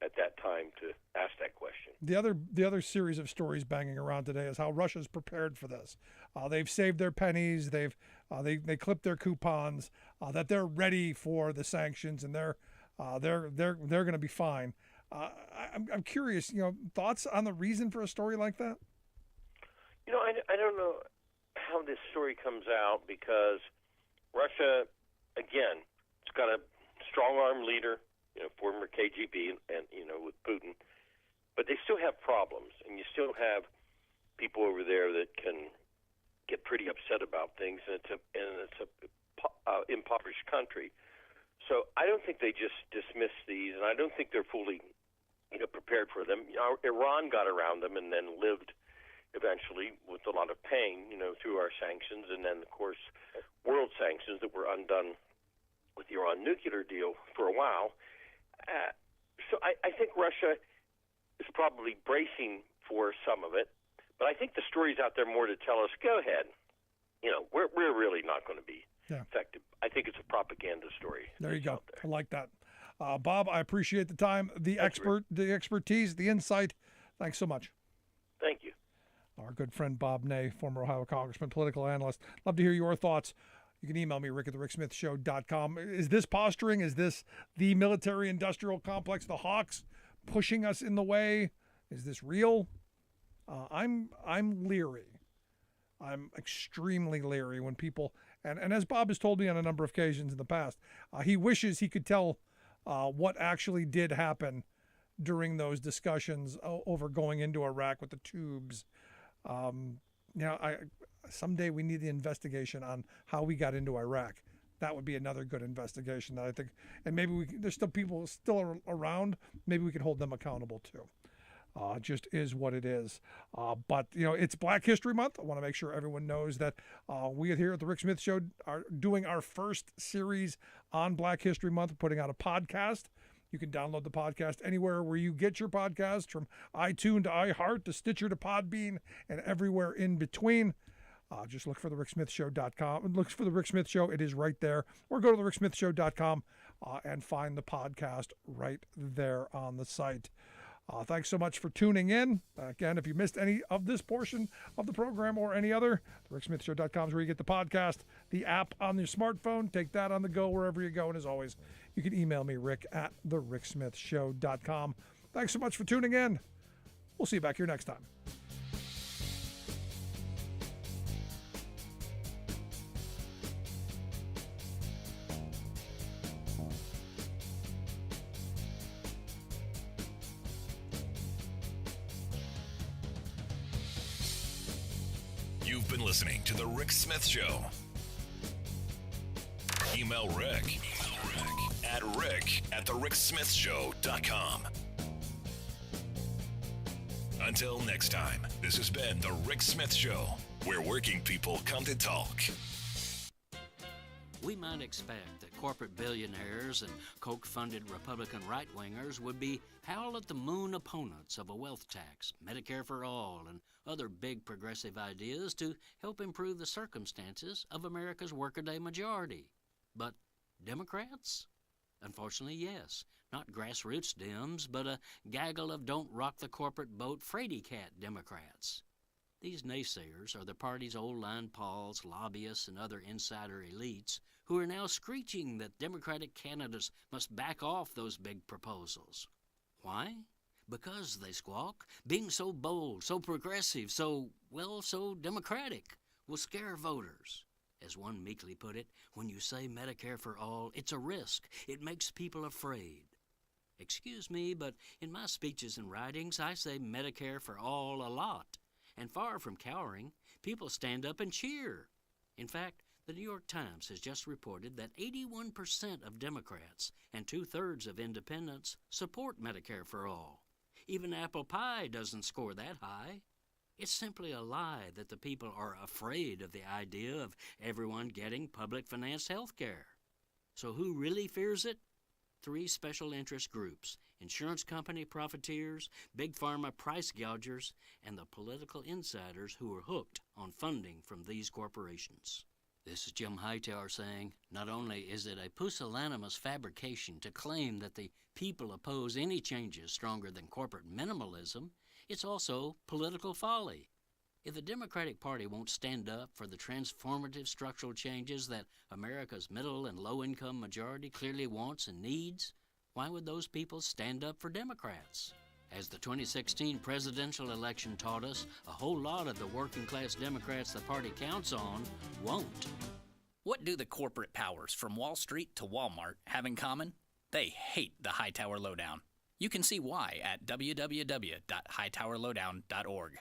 at that time to ask that question. The other series of stories banging around today is how Russia's prepared for this. They've saved their pennies. They clipped their coupons. That they're ready for the sanctions, and they're going to be fine. I'm curious, thoughts on the reason for a story like that? I don't know how this story comes out because Russia, again, it's got a strong-arm leader, former KGB, and with Putin, but they still have problems, and you still have people over there that can get pretty upset about things, and it's a impoverished country. So I don't think they just dismiss these, and I don't think they're fully, prepared for them. Iran got around them and then lived eventually with a lot of pain, through our sanctions, and then of course world sanctions that were undone with the Iran nuclear deal for a while. So I think Russia is probably bracing for some of it, but I think the story's out there more to tell us, go ahead. We're really not going to be effective. I think it's a propaganda story. There you go. I like that. Bob, I appreciate the time, the expertise, the insight. Thanks so much. Thank you. Our good friend Bob Ney, former Ohio Congressman, political analyst. Love to hear your thoughts. You can email me, rick@thericksmithshow.com. Is this posturing? Is this the military-industrial complex, the hawks, pushing us in the way? Is this real? I'm leery. I'm extremely leery when people, and as Bob has told me on a number of occasions in the past, he wishes he could tell what actually did happen during those discussions over going into Iraq with the tubes. Someday we need the investigation on how we got into Iraq. That would be another good investigation that I think, and maybe there's still people still around. Maybe we could hold them accountable too. Just is what it is. But it's Black History Month. I want to make sure everyone knows that we here at the Rick Smith Show are doing our first series on Black History Month, putting out a podcast. You can download the podcast anywhere where you get your podcasts, from iTunes to iHeart to Stitcher to Podbean and everywhere in between. Just look for the ricksmithshow.com. Look for the Rick Smith Show. It is right there. Or go to the ricksmithshow.com and find the podcast right there on the site. Thanks so much for tuning in. Again, if you missed any of this portion of the program or any other, ricksmithshow.com is where you get the podcast, the app on your smartphone. Take that on the go wherever you go. And as always, you can email me, rick@thericksmithshow.com. Thanks so much for tuning in. We'll see you back here next time. You've been listening to The Rick Smith Show. Email Rick at rick@thericksmithshow.com. Until next time, this has been The Rick Smith Show, where working people come to talk. We might expect that corporate billionaires and Koch-funded Republican right-wingers would be howl-at-the-moon opponents of a wealth tax, Medicare for all, and other big progressive ideas to help improve the circumstances of America's workaday majority. But Democrats? Unfortunately, yes. Not grassroots Dems, but a gaggle of don't-rock-the-corporate-boat fraidy-cat Democrats. These naysayers are the party's old-line pals, lobbyists, and other insider elites who are now screeching that Democratic candidates must back off those big proposals. Why? Because, they squawk, being so bold, so progressive, so democratic will scare voters. As one meekly put it, when you say Medicare for all, it's a risk. It makes people afraid. Excuse me, but in my speeches and writings, I say Medicare for all a lot. And far from cowering, people stand up and cheer. In fact, the New York Times has just reported that 81% of Democrats and 2/3 of independents support Medicare for all. Even apple pie doesn't score that high. It's simply a lie that the people are afraid of the idea of everyone getting public-financed health care. So who really fears it? 3 special interest groups: insurance company profiteers, big pharma price gougers, and the political insiders who are hooked on funding from these corporations. This is Jim Hightower saying, not only is it a pusillanimous fabrication to claim that the people oppose any changes stronger than corporate minimalism, it's also political folly. If the Democratic Party won't stand up for the transformative structural changes that America's middle and low-income majority clearly wants and needs, why would those people stand up for Democrats? As the 2016 presidential election taught us, a whole lot of the working class Democrats the party counts on won't. What do the corporate powers from Wall Street to Walmart have in common? They hate the Hightower Lowdown. You can see why at www.hightowerlowdown.org.